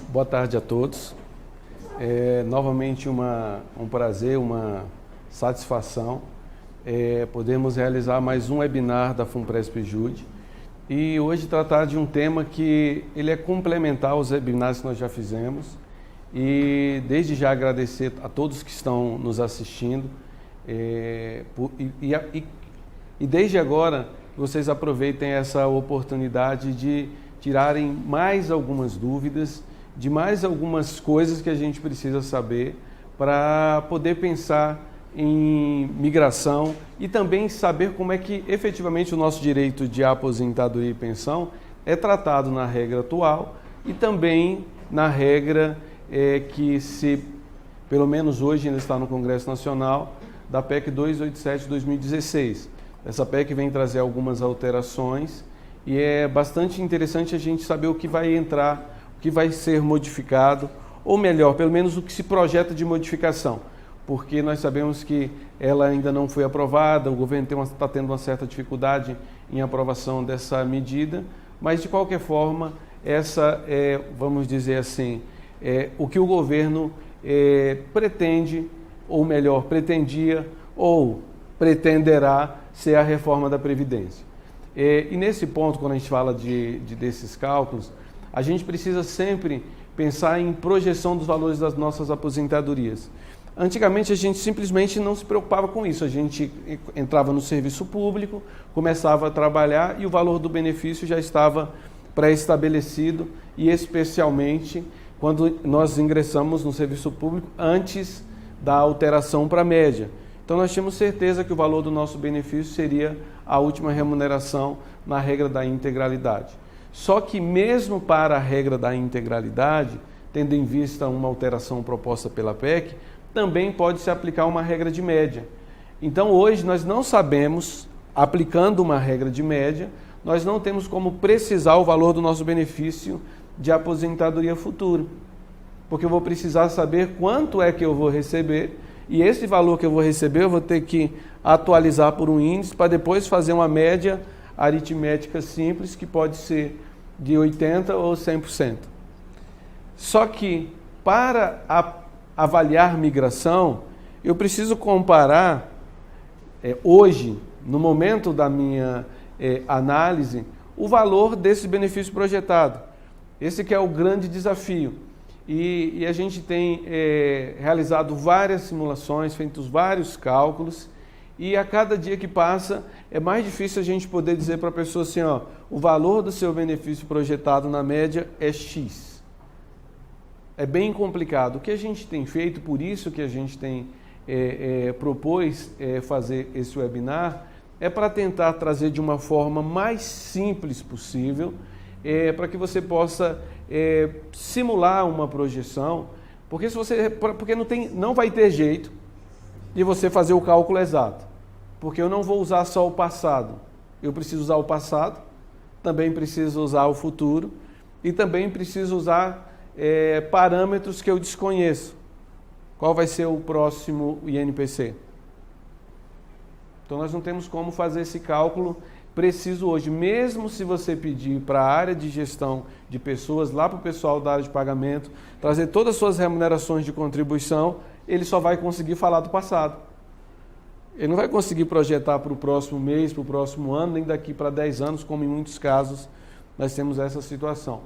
Boa tarde a todos. Novamente um prazer, uma satisfação podermos realizar mais um webinar da FUNPRESP-JUDE e hoje tratar de um tema que ele é complementar aos webinars que nós já fizemos e desde já agradecer a todos que estão nos assistindo e desde agora vocês aproveitem essa oportunidade de tirarem mais algumas dúvidas, de mais algumas coisas que a gente precisa saber para poder pensar em migração e também saber como é que efetivamente o nosso direito de aposentadoria e pensão é tratado na regra atual e também na regra que pelo menos hoje ainda está no Congresso Nacional, da PEC 287 de 2016. Essa PEC vem trazer algumas alterações e é bastante interessante a gente saber o que vai entrar, o que vai ser modificado, ou melhor, pelo menos o que se projeta de modificação, porque nós sabemos que ela ainda não foi aprovada, o governo está tendo uma certa dificuldade em aprovação dessa medida, mas de qualquer forma, essa é, vamos dizer assim, o que o governo pretende, ou melhor, pretendia, ou pretenderá ser a reforma da Previdência. E nesse ponto, quando a gente fala desses cálculos, a gente precisa sempre pensar em projeção dos valores das nossas aposentadorias. Antigamente a gente simplesmente não se preocupava com isso, a gente entrava no serviço público, começava a trabalhar e o valor do benefício já estava pré-estabelecido e especialmente quando nós ingressamos no serviço público antes da alteração para a média. Então nós tínhamos certeza que o valor do nosso benefício seria a última remuneração na regra da integralidade. Só que mesmo para a regra da integralidade, tendo em vista uma alteração proposta pela PEC, também pode se aplicar uma regra de média. Então hoje nós não sabemos, aplicando uma regra de média, nós não temos como precisar o valor do nosso benefício de aposentadoria futura. Porque eu vou precisar saber quanto é que eu vou receber e esse valor que eu vou receber eu vou ter que atualizar por um índice para depois fazer uma média aritmética simples que pode ser de 80% ou 100%. Só que para avaliar migração, eu preciso comparar hoje, no momento da minha análise, o valor desse benefício projetado. Esse que é o grande desafio. E a gente tem realizado várias simulações, feito vários cálculos, e a cada dia que passa é mais difícil a gente poder dizer para a pessoa assim, ó, o valor do seu benefício projetado na média é X. É bem complicado. O que a gente tem feito, por isso que a gente tem propôs fazer esse webinar, é para tentar trazer de uma forma mais simples possível, para que você possa simular uma projeção, porque não vai ter jeito de você fazer o cálculo exato, porque eu não vou usar só o passado, eu preciso usar o passado, também preciso usar o futuro e também preciso usar parâmetros que eu desconheço. Qual vai ser o próximo INPC? Então nós não temos como fazer esse cálculo preciso hoje, mesmo se você pedir para a área de gestão de pessoas, lá para o pessoal da área de pagamento, trazer todas as suas remunerações de contribuição, ele só vai conseguir falar do passado. Ele não vai conseguir projetar para o próximo mês, para o próximo ano, nem daqui para 10 anos, como em muitos casos nós temos essa situação.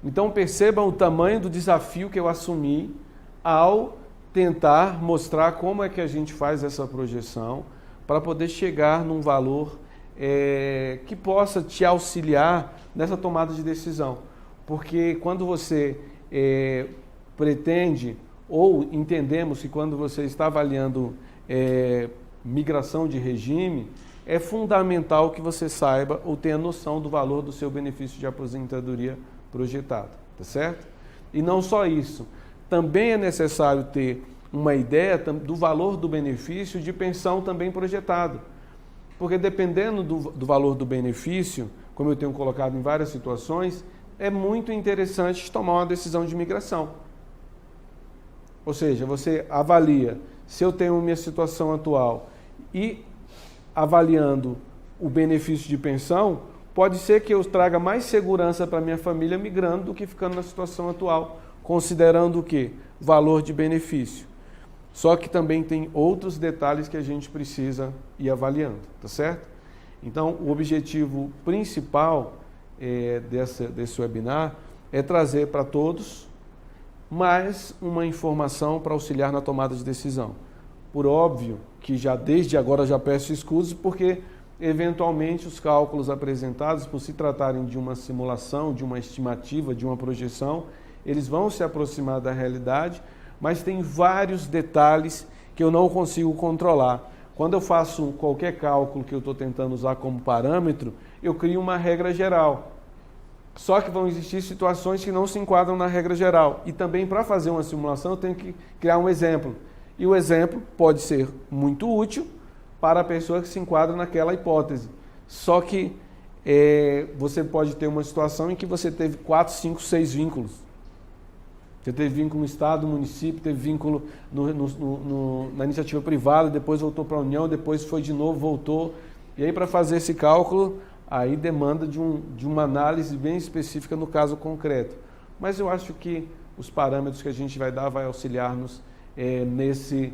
Então percebam o tamanho do desafio que eu assumi ao tentar mostrar como é que a gente faz essa projeção para poder chegar num valor que possa te auxiliar nessa tomada de decisão. Porque quando você pretende, ou entendemos que quando você está avaliando migração de regime, é fundamental que você saiba ou tenha noção do valor do seu benefício de aposentadoria projetado, tá certo? E não só isso, também é necessário ter uma ideia do valor do benefício de pensão também projetado. Porque dependendo do valor do benefício, como eu tenho colocado em várias situações, é muito interessante tomar uma decisão de migração. Ou seja, você avalia se eu tenho minha situação atual e avaliando o benefício de pensão, pode ser que eu traga mais segurança para minha família migrando do que ficando na situação atual, considerando o quê? Valor de benefício. Só que também tem outros detalhes que a gente precisa ir avaliando, tá certo? Então, o objetivo principal desse webinar é trazer para todos mais uma informação para auxiliar na tomada de decisão. Por óbvio que já desde agora já peço escusas, porque eventualmente os cálculos apresentados, por se tratarem de uma simulação, de uma estimativa, de uma projeção, eles vão se aproximar da realidade, mas tem vários detalhes que eu não consigo controlar. Quando eu faço qualquer cálculo que eu estou tentando usar como parâmetro, eu crio uma regra geral. Só que vão existir situações que não se enquadram na regra geral. E também, para fazer uma simulação, eu tenho que criar um exemplo. E o exemplo pode ser muito útil para a pessoa que se enquadra naquela hipótese. Só que você pode ter uma situação em que você teve 4, 5, 6 vínculos. Você teve vínculo no Estado, no município, teve vínculo na iniciativa privada, depois voltou para a União, depois foi de novo, voltou. E aí, para fazer esse cálculo, aí demanda de uma análise bem específica no caso concreto. Mas eu acho que os parâmetros que a gente vai dar vai auxiliar-nos nesse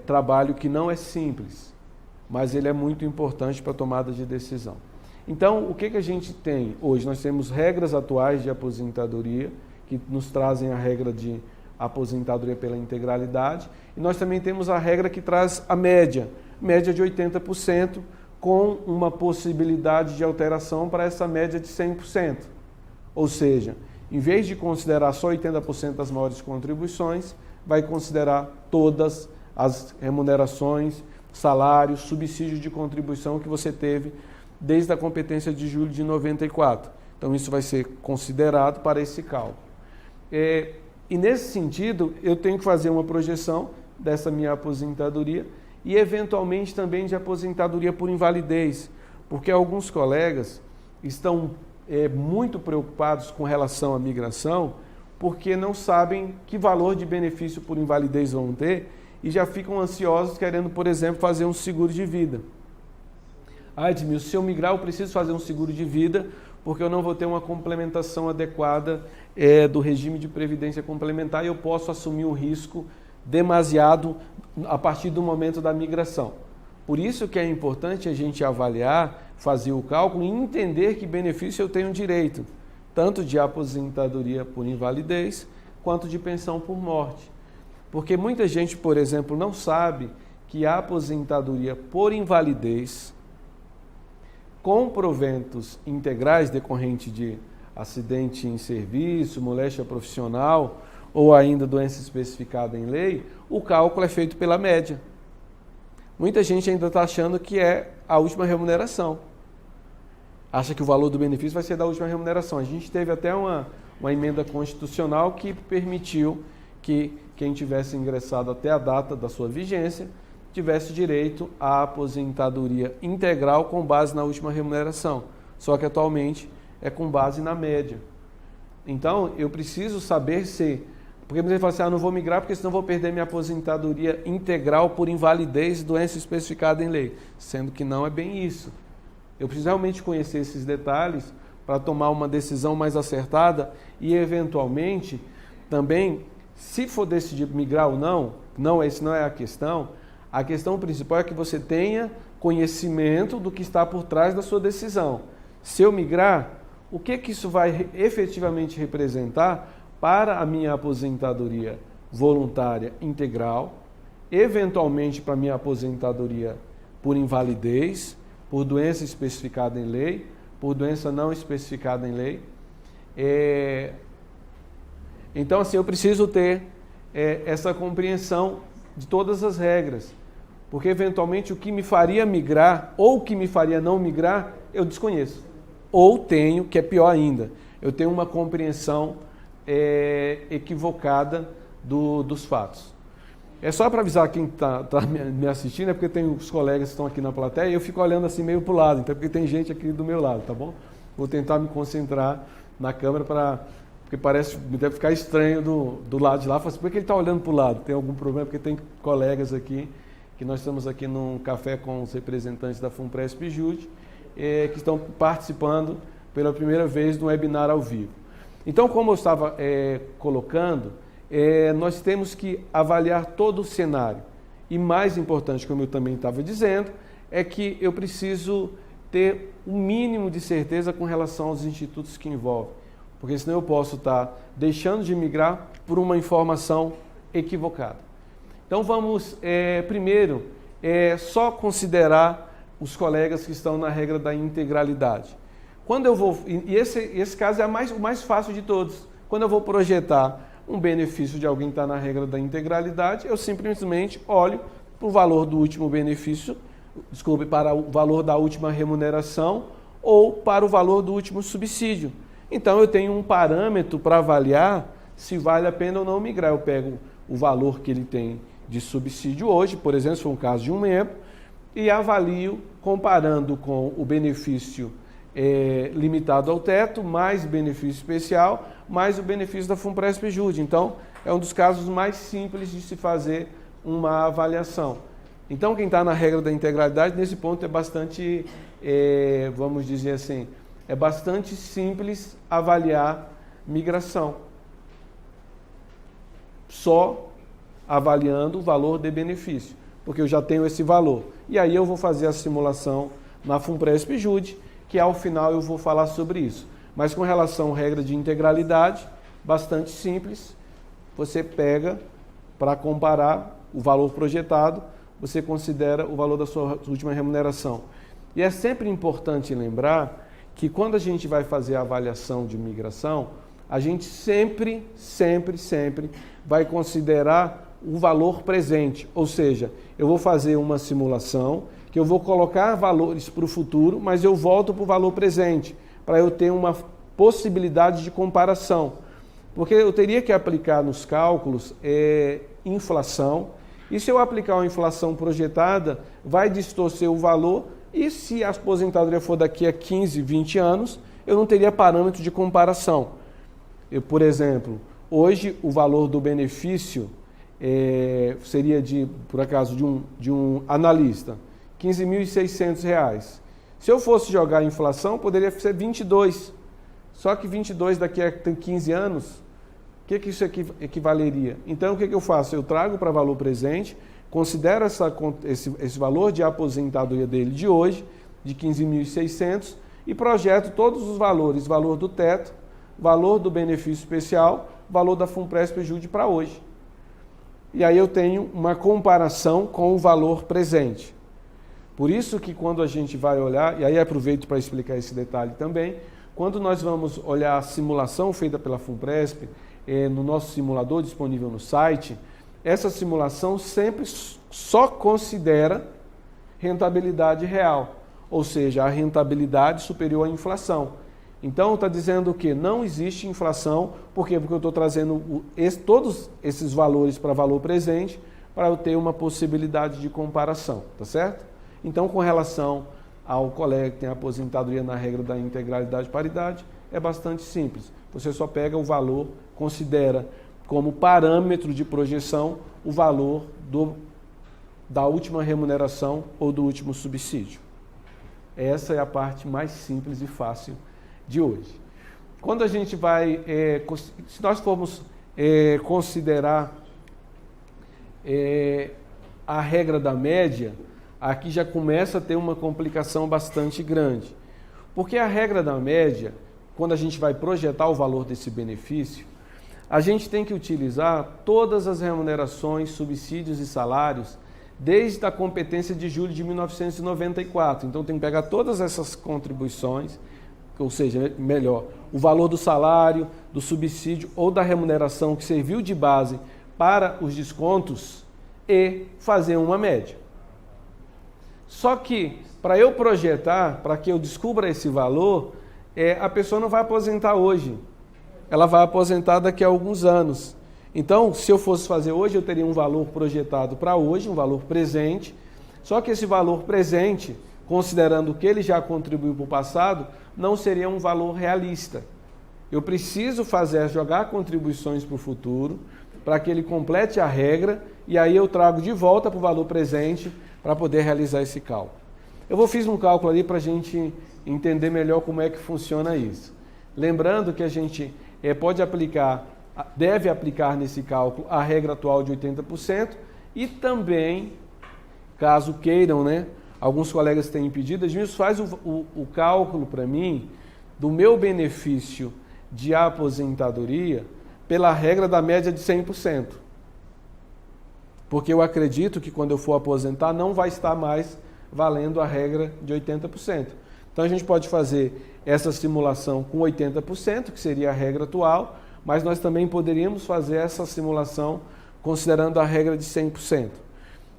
trabalho que não é simples, mas ele é muito importante para a tomada de decisão. Então, o que a gente tem hoje? Nós temos regras atuais de aposentadoria, que nos trazem a regra de aposentadoria pela integralidade, e nós também temos a regra que traz a média de 80%, com uma possibilidade de alteração para essa média de 100%. Ou seja, em vez de considerar só 80% das maiores contribuições, vai considerar todas as remunerações, salários, subsídios de contribuição que você teve desde a competência de julho de 94. Então, isso vai ser considerado para esse cálculo. E nesse sentido, eu tenho que fazer uma projeção dessa minha aposentadoria e, eventualmente, também de aposentadoria por invalidez, porque alguns colegas estão muito preocupados com relação à migração, porque não sabem que valor de benefício por invalidez vão ter e já ficam ansiosos querendo, por exemplo, fazer um seguro de vida. Edmilson, se eu migrar, eu preciso fazer um seguro de vida, porque eu não vou ter uma complementação adequada do regime de previdência complementar e eu posso assumir um risco demasiado a partir do momento da migração. Por isso que é importante a gente avaliar, fazer o cálculo e entender que benefício eu tenho direito, tanto de aposentadoria por invalidez, quanto de pensão por morte. Porque muita gente, por exemplo, não sabe que a aposentadoria por invalidez, com proventos integrais decorrente de acidente em serviço, moléstia profissional ou ainda doença especificada em lei, o cálculo é feito pela média. Muita gente ainda está achando que é a última remuneração. Acha que o valor do benefício vai ser da última remuneração. A gente teve até uma emenda constitucional que permitiu que quem tivesse ingressado até a data da sua vigência tivesse direito à aposentadoria integral com base na última remuneração. Só que atualmente é com base na média. Então, eu preciso saber se... Porque você fala assim, não vou migrar porque senão vou perder minha aposentadoria integral por invalidez e doença especificada em lei. Sendo que não é bem isso. Eu preciso realmente conhecer esses detalhes para tomar uma decisão mais acertada e, eventualmente, também, se for decidir migrar ou não, essa não é a questão. A questão principal é que você tenha conhecimento do que está por trás da sua decisão. Se eu migrar, o que isso vai efetivamente representar para a minha aposentadoria voluntária integral, eventualmente para a minha aposentadoria por invalidez, por doença especificada em lei, por doença não especificada em lei. Então, assim, eu preciso ter essa compreensão de todas as regras, porque eventualmente o que me faria migrar ou o que me faria não migrar, eu desconheço. Ou tenho, que é pior ainda, eu tenho uma compreensão equivocada dos fatos. É só para avisar quem está me assistindo, porque tem os colegas que estão aqui na plateia e eu fico olhando assim meio para o lado, então porque tem gente aqui do meu lado, tá bom? Vou tentar me concentrar na câmera porque deve ficar estranho do lado de lá. Fala assim, por que ele está olhando para o lado? Tem algum problema? Porque tem colegas aqui, que nós estamos aqui num café com os representantes da FUNPRESP-JUD, que estão participando pela primeira vez do webinar ao vivo. Então, como eu estava colocando, nós temos que avaliar todo o cenário. E mais importante, como eu também estava dizendo, é que eu preciso ter o mínimo de certeza com relação aos institutos que envolvem. Porque senão eu posso estar deixando de migrar por uma informação equivocada. Então vamos, primeiro, só considerar os colegas que estão na regra da integralidade. Quando eu vou, e esse caso é o mais fácil de todos. Quando eu vou projetar um benefício de alguém que está na regra da integralidade, eu simplesmente olho para o valor do último benefício, para o valor da última remuneração ou para o valor do último subsídio. Então eu tenho um parâmetro para avaliar se vale a pena ou não migrar. Eu pego o valor que ele tem de subsídio hoje, por exemplo, se for um caso de um membro, e avalio comparando com o benefício limitado ao teto, mais benefício especial, mais o benefício da FUNPRESP-JUDE. Então, é um dos casos mais simples de se fazer uma avaliação. Então, quem está na regra da integralidade, nesse ponto é bastante, vamos dizer assim, é bastante simples avaliar migração. Só avaliando o valor de benefício, porque eu já tenho esse valor. E aí eu vou fazer a simulação na FUNPRESP-JUDE, que ao final eu vou falar sobre isso. Mas com relação à regra de integralidade, bastante simples, você pega para comparar o valor projetado, você considera o valor da sua última remuneração. E é sempre importante lembrar que quando a gente vai fazer a avaliação de migração, a gente sempre vai considerar o valor presente. Ou seja, eu vou fazer uma simulação que eu vou colocar valores para o futuro, mas eu volto para o valor presente, para eu ter uma possibilidade de comparação. Porque eu teria que aplicar nos cálculos inflação, e se eu aplicar uma inflação projetada, vai distorcer o valor, e se a aposentadoria for daqui a 15, 20 anos, eu não teria parâmetro de comparação. Por exemplo, hoje o valor do benefício seria, por acaso, de um analista, R$ 15.600. Se eu fosse jogar a inflação, poderia ser 22. Só que 22 daqui a 15 anos, o que isso equivaleria? Então, o que eu faço? Eu trago para valor presente, considero esse valor de aposentadoria dele de hoje, de 15.600, e projeto todos os valores, valor do teto, valor do benefício especial, valor da FUNPRESP-JUDE para hoje. E aí eu tenho uma comparação com o valor presente. Por isso que quando a gente vai olhar, e aí aproveito para explicar esse detalhe também, quando nós vamos olhar a simulação feita pela FUNPRESP, no nosso simulador disponível no site, essa simulação sempre só considera rentabilidade real, ou seja, a rentabilidade superior à inflação. Então está dizendo que não existe inflação, por quê? Porque eu estou trazendo todos esses valores para valor presente para eu ter uma possibilidade de comparação, tá certo? Então, com relação ao colega que tem aposentadoria na regra da integralidade e paridade, é bastante simples. Você só pega o valor, considera como parâmetro de projeção o valor da última remuneração ou do último subsídio. Essa é a parte mais simples e fácil de hoje. Quando a gente vai, se nós formos considerar a regra da média, aqui já começa a ter uma complicação bastante grande. Porque a regra da média, quando a gente vai projetar o valor desse benefício, a gente tem que utilizar todas as remunerações, subsídios e salários desde a competência de julho de 1994. Então tem que pegar todas essas contribuições, ou seja, melhor, o valor do salário, do subsídio ou da remuneração que serviu de base para os descontos e fazer uma média. Só que, para eu projetar, para que eu descubra esse valor, a pessoa não vai aposentar hoje. Ela vai aposentar daqui a alguns anos. Então, se eu fosse fazer hoje, eu teria um valor projetado para hoje, um valor presente. Só que esse valor presente, considerando que ele já contribuiu para o passado, não seria um valor realista. Eu preciso jogar contribuições para o futuro, para que ele complete a regra, e aí eu trago de volta para o valor presente, para poder realizar esse cálculo. fiz um cálculo ali para a gente entender melhor como é que funciona isso. Lembrando que a gente deve aplicar nesse cálculo a regra atual de 80% e também, caso queiram, né, alguns colegas têm pedido, Edmilson, faz o cálculo para mim do meu benefício de aposentadoria pela regra da média de 100%. Porque eu acredito que quando eu for aposentar não vai estar mais valendo a regra de 80%. Então a gente pode fazer essa simulação com 80%, que seria a regra atual, mas nós também poderíamos fazer essa simulação considerando a regra de 100%.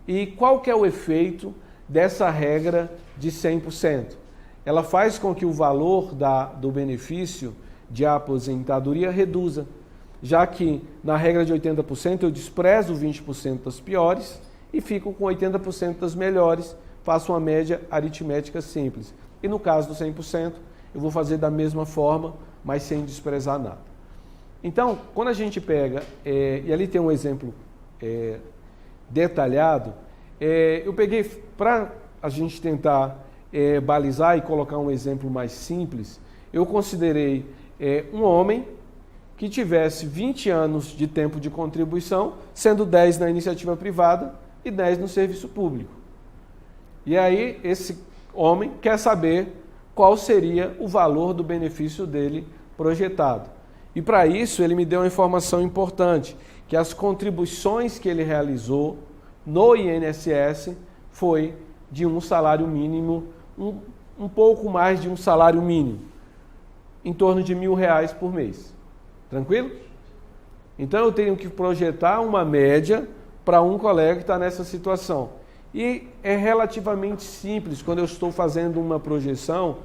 E qual que é o efeito dessa regra de 100%? Ela faz com que o valor do benefício de aposentadoria reduza, já que na regra de 80% eu desprezo 20% das piores e fico com 80% das melhores, faço uma média aritmética simples. E no caso do 100%, eu vou fazer da mesma forma, mas sem desprezar nada. Então, quando a gente pega, e ali tem um exemplo detalhado, eu peguei para a gente tentar balizar e colocar um exemplo mais simples, eu considerei um homem que tivesse 20 anos de tempo de contribuição, sendo 10 na iniciativa privada e 10 no serviço público. E aí esse homem quer saber qual seria o valor do benefício dele projetado. E para isso ele me deu uma informação importante, que as contribuições que ele realizou no INSS foi de um salário mínimo, um pouco mais de um salário mínimo, em torno de R$1.000 por mês. Tranquilo? Então eu tenho que projetar uma média para um colega que está nessa situação. E é relativamente simples quando eu estou fazendo uma projeção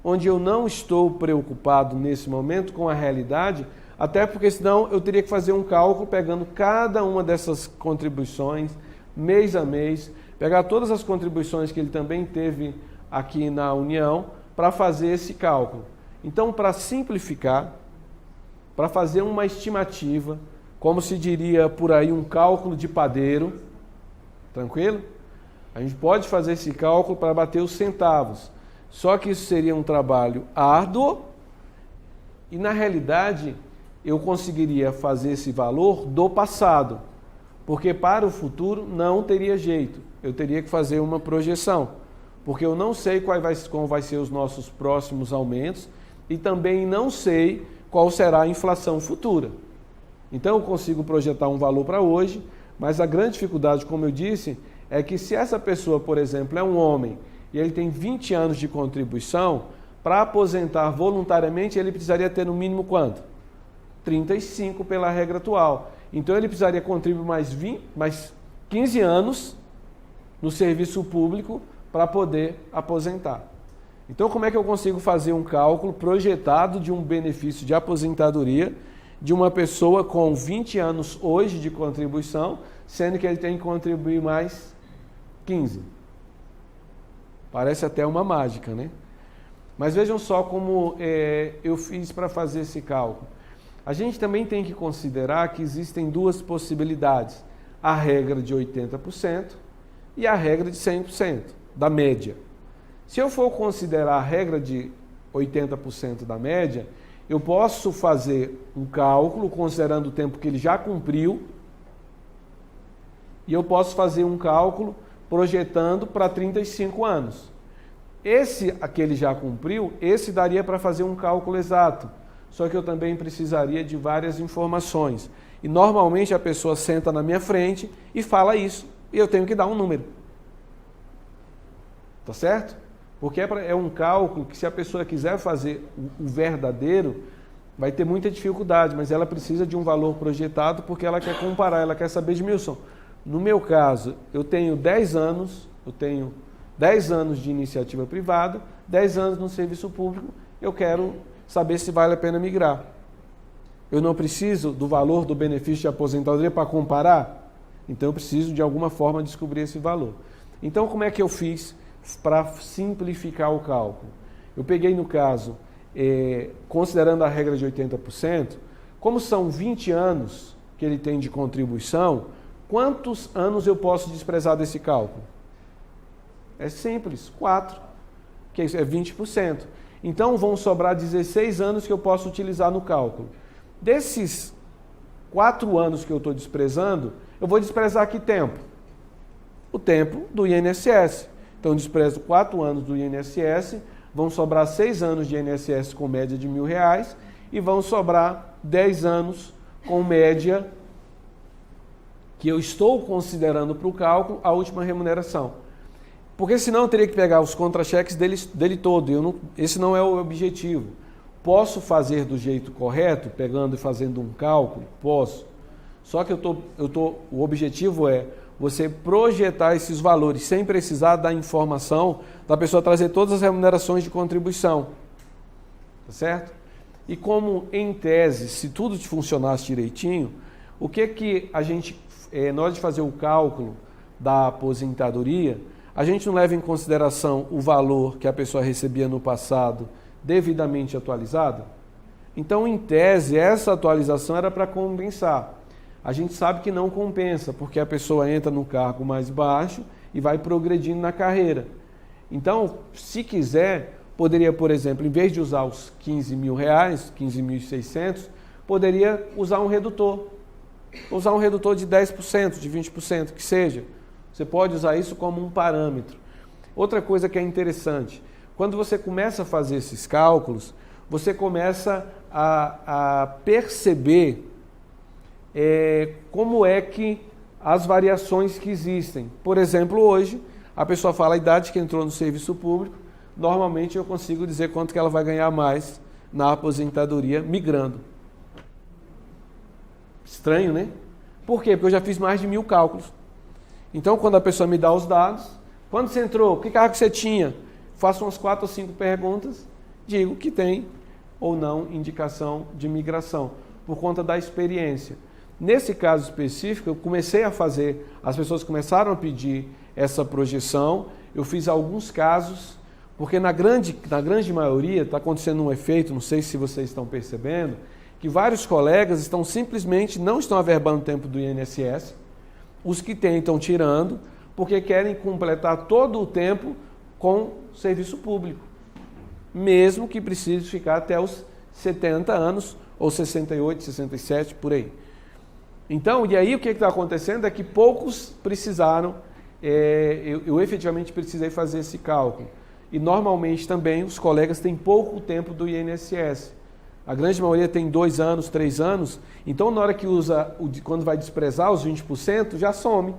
onde eu não estou preocupado nesse momento com a realidade, até porque senão eu teria que fazer um cálculo pegando cada uma dessas contribuições, mês a mês, pegar todas as contribuições que ele também teve aqui na União para fazer esse cálculo. Então, para simplificar, para fazer uma estimativa, como se diria por aí, um cálculo de padeiro, tranquilo? A gente pode fazer esse cálculo para bater os centavos, só que isso seria um trabalho árduo e, na realidade, eu conseguiria fazer esse valor do passado, porque para o futuro não teria jeito, eu teria que fazer uma projeção, porque eu não sei como vai ser os nossos próximos aumentos e também não sei qual será a inflação futura. Então eu consigo projetar um valor para hoje, mas a grande dificuldade, como eu disse, é que se essa pessoa, por exemplo, é um homem e ele tem 20 anos de contribuição, para aposentar voluntariamente ele precisaria ter no mínimo quanto? 35 pela regra atual. Então ele precisaria contribuir mais 15 anos no serviço público para poder aposentar. Então, como é que eu consigo fazer um cálculo projetado de um benefício de aposentadoria de uma pessoa com 20 anos hoje de contribuição, sendo que ele tem que contribuir mais 15? Parece até uma mágica, né? Mas vejam só como eu fiz para fazer esse cálculo. A gente também tem que considerar que existem duas possibilidades: a regra de 80% e a regra de 100% da média. Se eu for considerar a regra de 80% da média, eu posso fazer um cálculo considerando o tempo que ele já cumpriu e eu posso fazer um cálculo projetando para 35 anos. Que ele já cumpriu, esse daria para fazer um cálculo exato, só que eu também precisaria de várias informações. E normalmente a pessoa senta na minha frente e fala isso, e eu tenho que dar um número. Tá certo? Porque é um cálculo que, se a pessoa quiser fazer o verdadeiro, vai ter muita dificuldade, mas ela precisa de um valor projetado porque ela quer comparar, ela quer saber, Edmilson, no meu caso, eu tenho 10 anos de iniciativa privada, 10 anos no serviço público, eu quero saber se vale a pena migrar. Eu não preciso do valor do benefício de aposentadoria para comparar? Então eu preciso de alguma forma descobrir esse valor. Então como é que eu fiz para simplificar o cálculo? Eu peguei no caso, considerando a regra de 80%, como são 20 anos que ele tem de contribuição, quantos anos eu posso desprezar desse cálculo? É simples, 4. que isso é 20%. Então vão sobrar 16 anos que eu posso utilizar no cálculo. Desses 4 anos que eu estou desprezando, eu vou desprezar que tempo? O tempo do INSS. Então eu desprezo 4 anos do INSS, vão sobrar 6 anos de INSS com média de R$1.000 e vão sobrar 10 anos com média que eu estou considerando para o cálculo a última remuneração. Porque senão eu teria que pegar os contra-cheques dele todo. Esse não é o objetivo. Posso fazer do jeito correto, pegando e fazendo um cálculo? Posso. Só que o objetivo é você projetar esses valores sem precisar da informação da pessoa trazer todas as remunerações de contribuição. Tá certo? E como, em tese, se tudo funcionasse direitinho, o que a gente, na hora de fazer o cálculo da aposentadoria, a gente não leva em consideração o valor que a pessoa recebia no passado devidamente atualizado? Então, em tese, essa atualização era para compensar. A gente sabe que não compensa, porque a pessoa entra no cargo mais baixo e vai progredindo na carreira. Então, se quiser, poderia, por exemplo, em vez de usar os R$15.000, 15.600, poderia usar um redutor. Usar um redutor de 10%, de 20%, que seja. Você pode usar isso como um parâmetro. Outra coisa que é interessante, quando você começa a fazer esses cálculos, você começa a perceber como é que as variações que existem. Por exemplo, hoje, a pessoa fala a idade que entrou no serviço público, normalmente eu consigo dizer quanto que ela vai ganhar mais na aposentadoria migrando. Estranho, né? Por quê? Porque eu já fiz mais de 1.000 cálculos. Então, quando a pessoa me dá os dados, quando você entrou, que cargo você tinha? Faço umas 4 ou 5 perguntas, digo que tem ou não indicação de migração, por conta da experiência. Nesse caso específico, eu comecei a fazer, as pessoas começaram a pedir essa projeção, eu fiz alguns casos, porque na grande maioria está acontecendo um efeito, não sei se vocês estão percebendo, que vários colegas simplesmente não estão averbando o tempo do INSS, os que têm estão tirando, porque querem completar todo o tempo com serviço público, mesmo que precise ficar até os 70 anos, ou 68, 67, por aí. Então, e aí o que está acontecendo é que poucos precisaram, eu efetivamente precisei fazer esse cálculo. E normalmente também os colegas têm pouco tempo do INSS. A grande maioria tem 2 anos, 3 anos, então na hora que usa, quando vai desprezar os 20%, já some.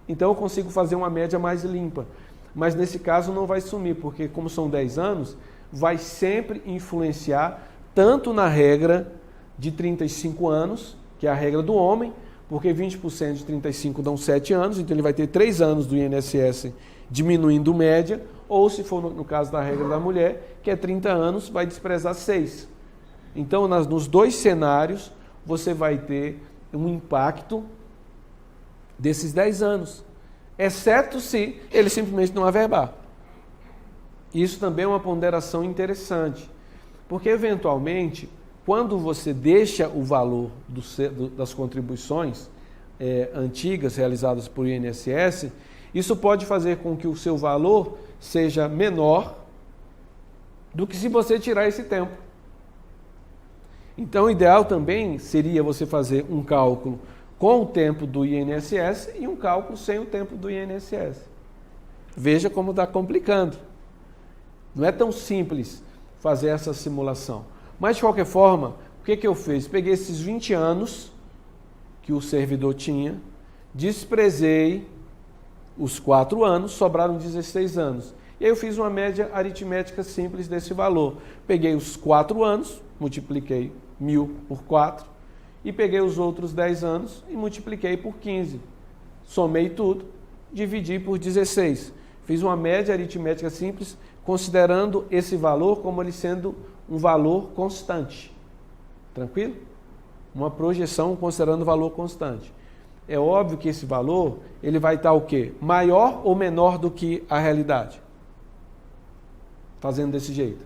Então eu consigo fazer uma média mais limpa. Mas nesse caso não vai sumir, porque como são 10 anos, vai sempre influenciar tanto na regra de 35 anos, que é a regra do homem, porque 20% de 35 dão 7 anos, então ele vai ter 3 anos do INSS diminuindo média, ou se for no caso da regra da mulher, que é 30 anos, vai desprezar 6. Então, nos 2 cenários, você vai ter um impacto desses 10 anos, exceto se ele simplesmente não averbar. Isso também é uma ponderação interessante, porque eventualmente, quando você deixa o valor das contribuições antigas realizadas por INSS, isso pode fazer com que o seu valor seja menor do que se você tirar esse tempo. Então, o ideal também seria você fazer um cálculo com o tempo do INSS e um cálculo sem o tempo do INSS. Veja como está complicando. Não é tão simples fazer essa simulação. Mas, de qualquer forma, o que eu fiz? Peguei esses 20 anos que o servidor tinha, desprezei os 4 anos, sobraram 16 anos. E aí eu fiz uma média aritmética simples desse valor. Peguei os 4 anos, multipliquei 1.000 por 4, e peguei os outros 10 anos e multipliquei por 15. Somei tudo, dividi por 16. Fiz uma média aritmética simples, considerando esse valor como ele sendo um valor constante. Tranquilo? Uma projeção considerando o valor constante. É óbvio que esse valor, ele vai estar o quê? Maior ou menor do que a realidade? Fazendo desse jeito.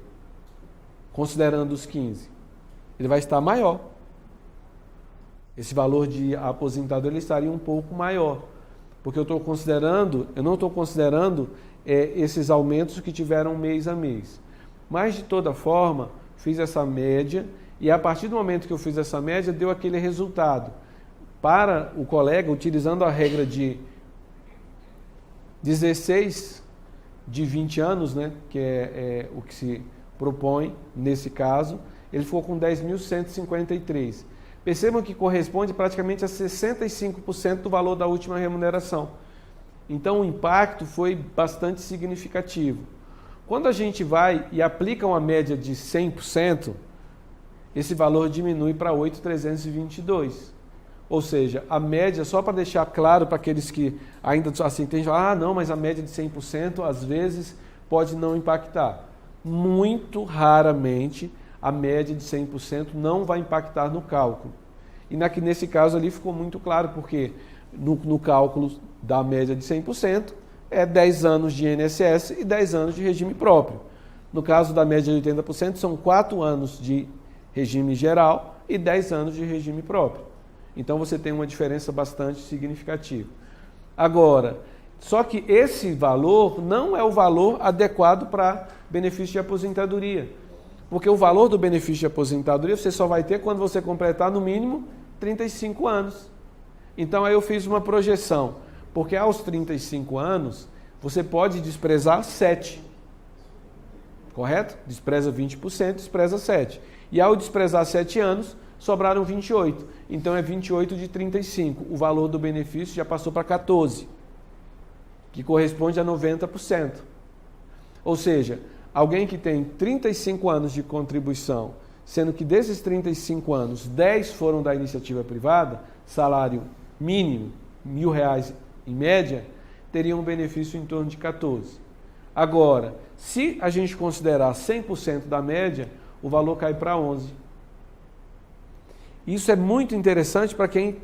Considerando os 15. Ele vai estar maior. Esse valor de aposentado ele estaria um pouco maior. Porque eu não estou considerando esses aumentos que tiveram mês a mês. Mas, de toda forma, fiz essa média e, a partir do momento que eu fiz essa média, deu aquele resultado. Para o colega, utilizando a regra de 16 de 20 anos, né, que é o que se propõe nesse caso, ele ficou com 10.153. Percebam que corresponde praticamente a 65% do valor da última remuneração. Então o impacto foi bastante significativo. Quando a gente vai e aplica uma média de 100%, esse valor diminui para 8.322. Ou seja, a média, só para deixar claro para aqueles que ainda assim têm, não, mas a média de 100% às vezes pode não impactar. Muito raramente a média de 100% não vai impactar no cálculo. E nesse caso ali ficou muito claro, porque no cálculo da média de 100% é 10 anos de INSS e 10 anos de regime próprio. No caso da média de 80%, são 4 anos de regime geral e 10 anos de regime próprio. Então você tem uma diferença bastante significativa. Agora, só que esse valor não é o valor adequado para benefício de aposentadoria. Porque o valor do benefício de aposentadoria você só vai ter quando você completar no mínimo 35 anos. Então aí eu fiz uma projeção, porque aos 35 anos você pode desprezar 7. Correto? Despreza 20%, despreza 7. E ao desprezar 7 anos, sobraram 28. Então é 28 de 35. O valor do benefício já passou para 14, que corresponde a 90%. Ou seja, alguém que tem 35 anos de contribuição, sendo que desses 35 anos, 10 foram da iniciativa privada, salário mínimo, R$1.000 em média, teria um benefício em torno de 14. Agora, se a gente considerar 100% da média, o valor cai para 11. Isso é muito interessante para quem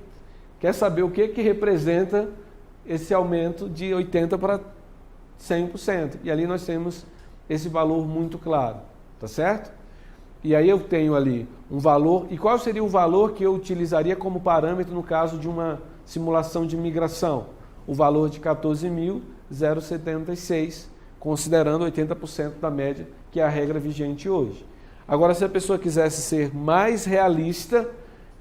quer saber o que representa esse aumento de 80% para 100%. E ali nós temos esse valor muito claro, tá certo? E aí eu tenho ali um valor, e qual seria o valor que eu utilizaria como parâmetro no caso de uma simulação de migração? O valor de 14.076, considerando 80% da média, que é a regra vigente hoje. Agora, se a pessoa quisesse ser mais realista,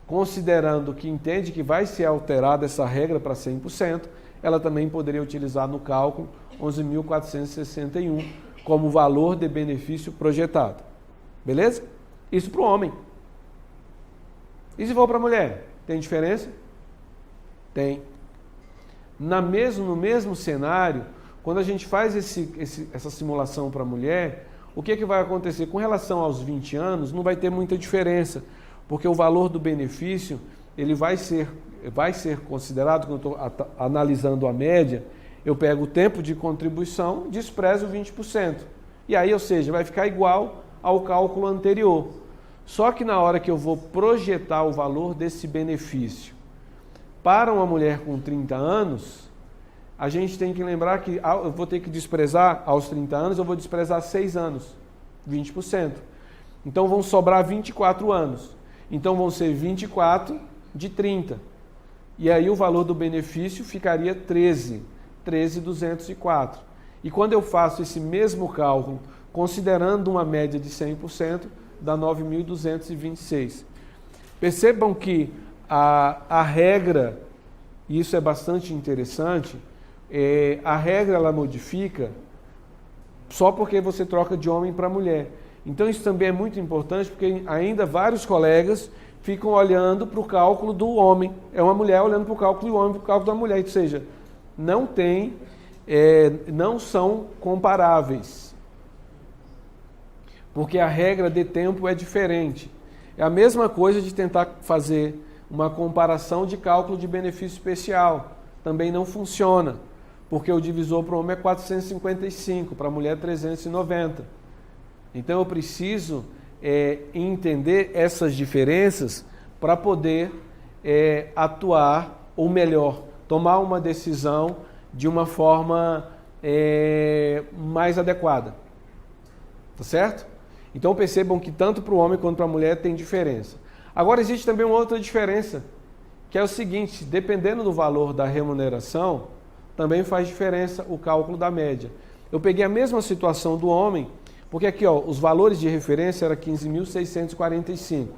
considerando que entende que vai ser alterada essa regra para 100%, ela também poderia utilizar no cálculo 11.461 como valor de benefício projetado. Beleza? Isso para o homem. E se for para a mulher? Tem diferença? Tem. No mesmo cenário, quando a gente faz essa simulação para a mulher, o que vai acontecer? Com relação aos 20 anos, não vai ter muita diferença, porque o valor do benefício ele vai ser considerado, quando eu estou analisando a média, eu pego o tempo de contribuição, desprezo 20%. E aí, ou seja, vai ficar igual ao cálculo anterior. Só que na hora que eu vou projetar o valor desse benefício para uma mulher com 30 anos, a gente tem que lembrar que eu vou ter que desprezar aos 30 anos, eu vou desprezar 6 anos, 20%. Então vão sobrar 24 anos. Então vão ser 24 de 30. E aí o valor do benefício ficaria 13.204. E quando eu faço esse mesmo cálculo, considerando uma média de 100%, dá 9.226. Percebam que a regra, e isso é bastante interessante, a regra ela modifica só porque você troca de homem para mulher. Então isso também é muito importante, porque ainda vários colegas ficam olhando para o cálculo do homem. É uma mulher olhando para o cálculo do homem, para o cálculo da mulher. Ou seja, não são comparáveis. Porque a regra de tempo é diferente. É a mesma coisa de tentar fazer uma comparação de cálculo de benefício especial. Também não funciona, porque o divisor para o homem é 455, para a mulher é 390. Então eu preciso entender essas diferenças para poder atuar, ou melhor, tomar uma decisão de uma forma mais adequada. Tá certo? Então percebam que tanto para o homem quanto para a mulher tem diferença. Agora existe também uma outra diferença, que é o seguinte: dependendo do valor da remuneração, também faz diferença o cálculo da média. Eu peguei a mesma situação do homem, porque aqui ó, os valores de referência eram 15.645,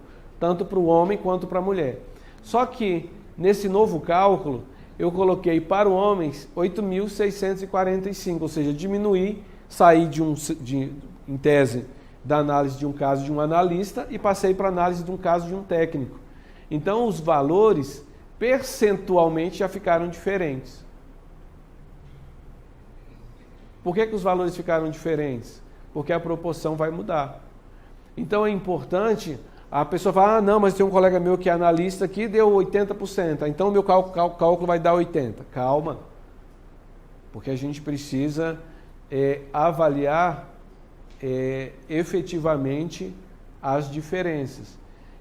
tanto para o homem quanto para a mulher. Só que nesse novo cálculo, eu coloquei para o homem 8.645, ou seja, diminuí, saí em tese, da análise de um caso de um analista e passei para a análise de um caso de um técnico. Então, os valores percentualmente já ficaram diferentes. Por que os valores ficaram diferentes? Porque a proporção vai mudar. Então, é importante, a pessoa fala, não, mas tem um colega meu que é analista aqui, deu 80%, então o meu cálculo vai dar 80%. Calma, porque a gente precisa avaliar efetivamente as diferenças.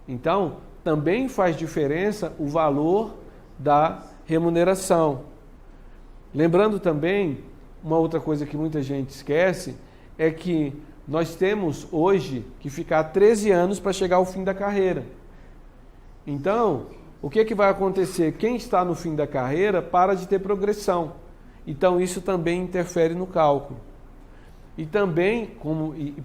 Então, também faz diferença o valor da remuneração. Lembrando também, uma outra coisa que muita gente esquece, é que nós temos hoje que ficar 13 anos para chegar ao fim da carreira. Então, o que vai acontecer? Quem está no fim da carreira para de ter progressão. Então, isso também interfere no cálculo. E também,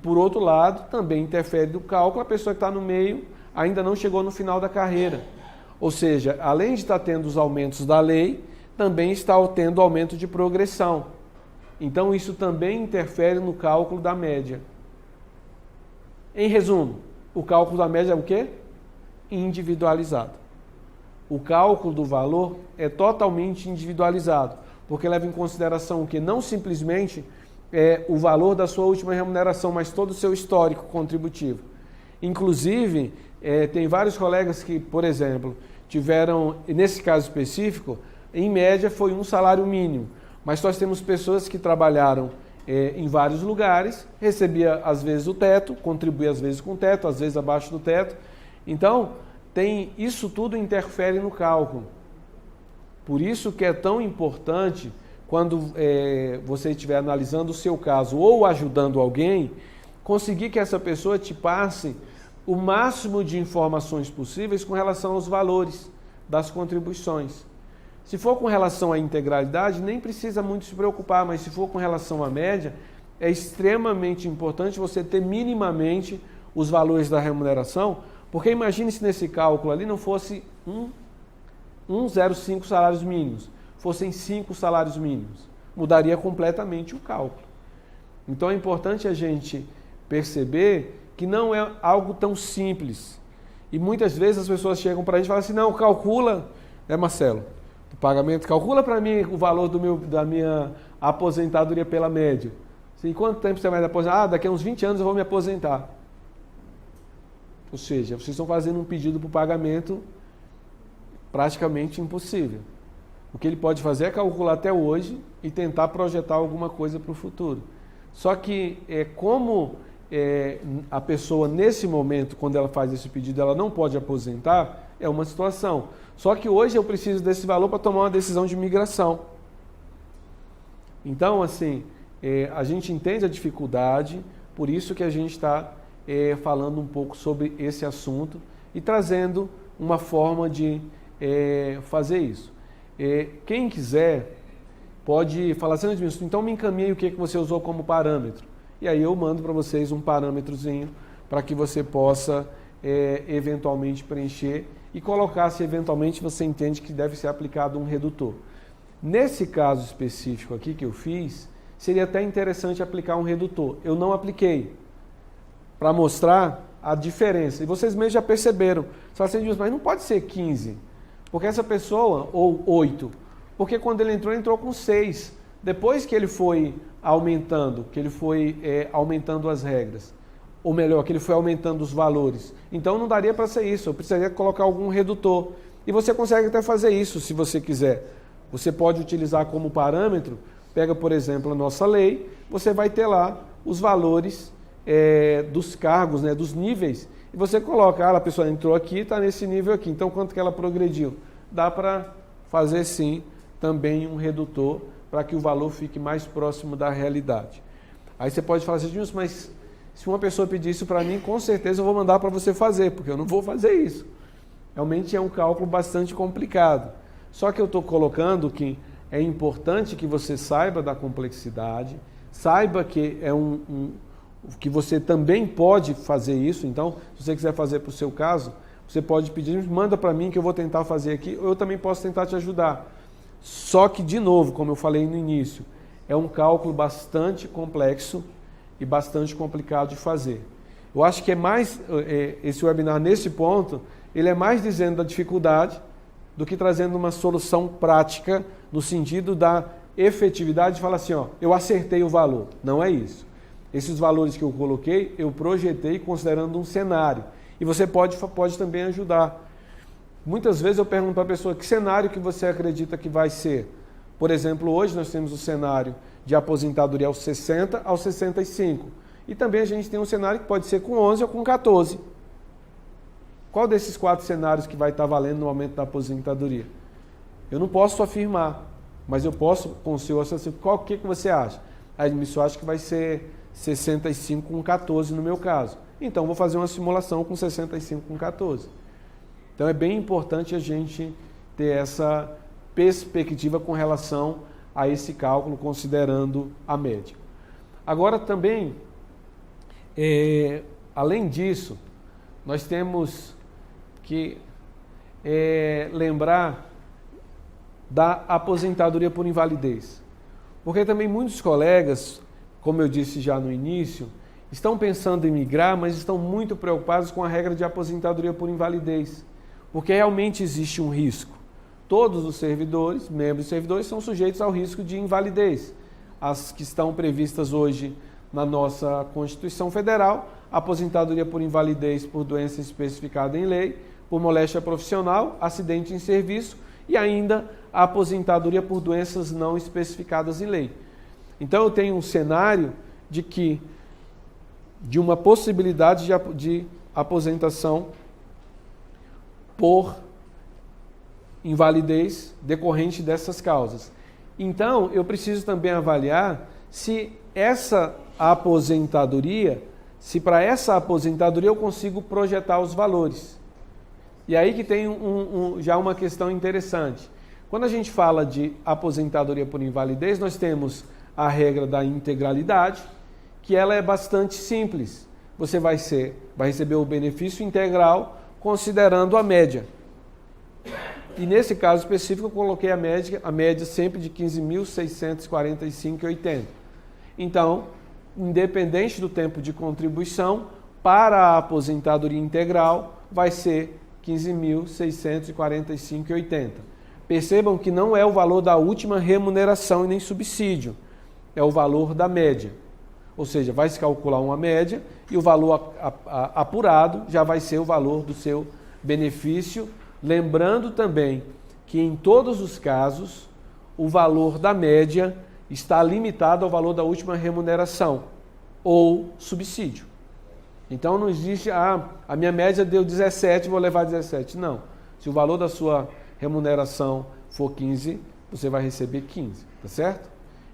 por outro lado, também interfere no cálculo a pessoa que está no meio, ainda não chegou no final da carreira. Ou seja, além de estar tendo os aumentos da lei, também está tendo aumento de progressão. Então, isso também interfere no cálculo da média. Em resumo, o cálculo da média é o quê? Individualizado. O cálculo do valor é totalmente individualizado, porque leva em consideração o que? Não simplesmente o valor da sua última remuneração, mas todo o seu histórico contributivo. Inclusive, tem vários colegas que, por exemplo, tiveram, nesse caso específico, em média foi um salário mínimo, mas nós temos pessoas que trabalharam em vários lugares, recebia às vezes o teto, contribuía às vezes com o teto, às vezes abaixo do teto. Então, isso tudo interfere no cálculo. Por isso que é tão importante, quando você estiver analisando o seu caso ou ajudando alguém, conseguir que essa pessoa te passe o máximo de informações possíveis com relação aos valores das contribuições. Se for com relação à integralidade, nem precisa muito se preocupar, mas se for com relação à média, é extremamente importante você ter minimamente os valores da remuneração, porque imagine se nesse cálculo ali não fosse 1,05 salários mínimos, fossem 5 salários mínimos. Mudaria completamente o cálculo. Então é importante a gente perceber que não é algo tão simples. E muitas vezes as pessoas chegam para a gente e falam assim, não, calcula, Marcelo, o pagamento, calcula para mim o valor da minha aposentadoria pela média. Assim, quanto tempo você vai me aposentar? Daqui a uns 20 anos eu vou me aposentar. Ou seja, vocês estão fazendo um pedido para o pagamento praticamente impossível. O que ele pode fazer é calcular até hoje e tentar projetar alguma coisa para o futuro. Só que como a pessoa, nesse momento, quando ela faz esse pedido, ela não pode aposentar, é uma situação. Só que hoje eu preciso desse valor para tomar uma decisão de migração. Então, assim, a gente entende a dificuldade, por isso que a gente está falando um pouco sobre esse assunto e trazendo uma forma de fazer isso. Quem quiser pode falar assim, então me encaminhe o que você usou como parâmetro. E aí eu mando para vocês um parâmetrozinho para que você possa eventualmente preencher e colocar se eventualmente você entende que deve ser aplicado um redutor. Nesse caso específico aqui que eu fiz, seria até interessante aplicar um redutor. Eu não apliquei, para mostrar a diferença. E vocês mesmos já perceberam. Só assim, mas não pode ser 15, porque essa pessoa, ou 8, porque quando ele entrou com 6. Depois que ele foi aumentando, aumentando as regras, ou melhor, que ele foi aumentando os valores. Então não daria para ser isso, eu precisaria colocar algum redutor. E você consegue até fazer isso, se você quiser. Você pode utilizar como parâmetro, pega, por exemplo, a nossa lei, você vai ter lá os valores dos cargos, dos níveis, e você coloca, a pessoa entrou aqui, está nesse nível aqui, então quanto que ela progrediu? Dá para fazer sim também um redutor, para que o valor fique mais próximo da realidade. Aí você pode falar assim, mas se uma pessoa pedir isso para mim, com certeza eu vou mandar para você fazer, porque eu não vou fazer isso. Realmente é um cálculo bastante complicado. Só que eu estou colocando que é importante que você saiba da complexidade, saiba que que você também pode fazer isso. Então, se você quiser fazer para o seu caso, você pode pedir, manda para mim que eu vou tentar fazer aqui, ou eu também posso tentar te ajudar. Só que, de novo, como eu falei no início, é um cálculo bastante complexo e bastante complicado de fazer. Eu acho que esse webinar, nesse ponto, ele é mais dizendo da dificuldade do que trazendo uma solução prática no sentido da efetividade de falar assim, ó, eu acertei o valor. Não é isso. Esses valores que eu coloquei, eu projetei considerando um cenário. E você pode também ajudar. Muitas vezes eu pergunto para a pessoa, que cenário que você acredita que vai ser? Por exemplo, hoje nós temos o cenário de aposentadoria aos 60 aos 65. E também a gente tem um cenário que pode ser com 11 ou com 14. Qual desses 4 cenários que vai estar valendo no aumento da aposentadoria? Eu não posso afirmar, mas eu posso, com o seu assessor, qual que você acha? A admissão acha que vai ser 65 com 14 no meu caso. Então, vou fazer uma simulação com 65 com 14. Então, é bem importante a gente ter essa perspectiva com relação a esse cálculo, considerando a média. Agora, também, além disso, nós temos que lembrar da aposentadoria por invalidez. Porque também muitos colegas, como eu disse já no início, estão pensando em migrar, mas estão muito preocupados com a regra de aposentadoria por invalidez, porque realmente existe um risco. Todos os servidores, membros e servidores, são sujeitos ao risco de invalidez. As que estão previstas hoje na nossa Constituição Federal, aposentadoria por invalidez por doença especificada em lei, por moléstia profissional, acidente em serviço e ainda a aposentadoria por doenças não especificadas em lei. Então eu tenho um cenário de uma possibilidade de aposentação por invalidez decorrente dessas causas. Então eu preciso também avaliar se essa aposentadoria, se para essa aposentadoria eu consigo projetar os valores. E aí que tem já uma questão interessante. Quando a gente fala de aposentadoria por invalidez, nós temos a regra da integralidade, que ela é bastante simples. Você vai receber o benefício integral considerando a média. E nesse caso específico eu coloquei a média sempre de 15.645,80. Então, independente do tempo de contribuição, para a aposentadoria integral vai ser 15.645,80. Percebam que não é o valor da última remuneração e nem subsídio, é o valor da média. Ou seja, vai se calcular uma média e o valor apurado já vai ser o valor do seu benefício. Lembrando também que em todos os casos o valor da média está limitado ao valor da última remuneração ou subsídio. Então não existe, a minha média deu 17, vou levar 17. Não. Se o valor da sua remuneração for 15, você vai receber 15, tá certo?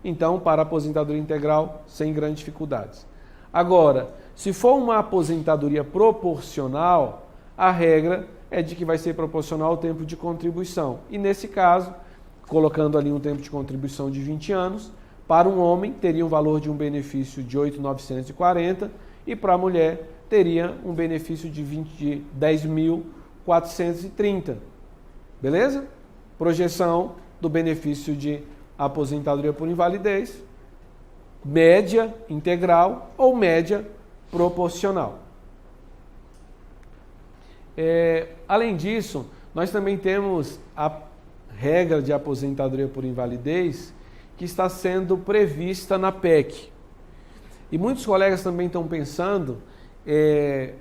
Então, para a aposentadoria integral, sem grandes dificuldades. Agora, se for uma aposentadoria proporcional, a regra é de que vai ser proporcional ao tempo de contribuição. E nesse caso, colocando ali um tempo de contribuição de 20 anos, para um homem teria um valor de um benefício de 8.940 e para a mulher teria um benefício de 10.430. Beleza? Projeção do benefício de aposentadoria por invalidez, média integral ou média proporcional. Além disso, nós também temos a regra de aposentadoria por invalidez que está sendo prevista na PEC. E muitos colegas também estão pensando e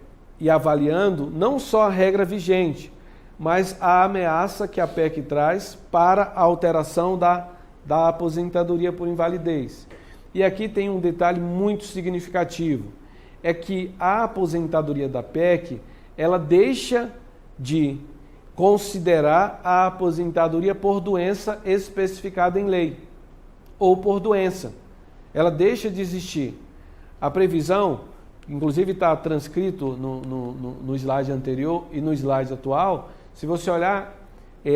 avaliando não só a regra vigente, mas a ameaça que a PEC traz para a alteração da aposentadoria por invalidez. E aqui tem um detalhe muito significativo, é que a aposentadoria da PEC, ela deixa de considerar a aposentadoria por doença especificada em lei, ou por doença. Ela deixa de existir. A previsão, inclusive está transcrito no slide anterior e no slide atual, se você olhar,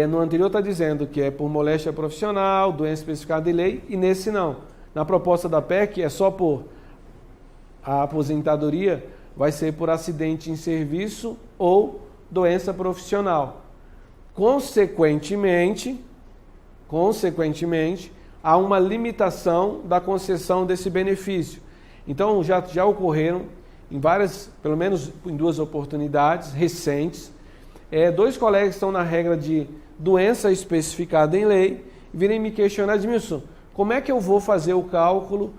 no anterior está dizendo que é por moléstia profissional, doença especificada em lei, e nesse não. Na proposta da PEC é só por a aposentadoria vai ser por acidente em serviço ou doença profissional. Consequentemente, há uma limitação da concessão desse benefício. Então, já ocorreram em várias, pelo menos em 2 oportunidades recentes, 2 colegas que estão na regra de doença especificada em lei, virem me questionar, Edmilson, como é que eu vou fazer o cálculo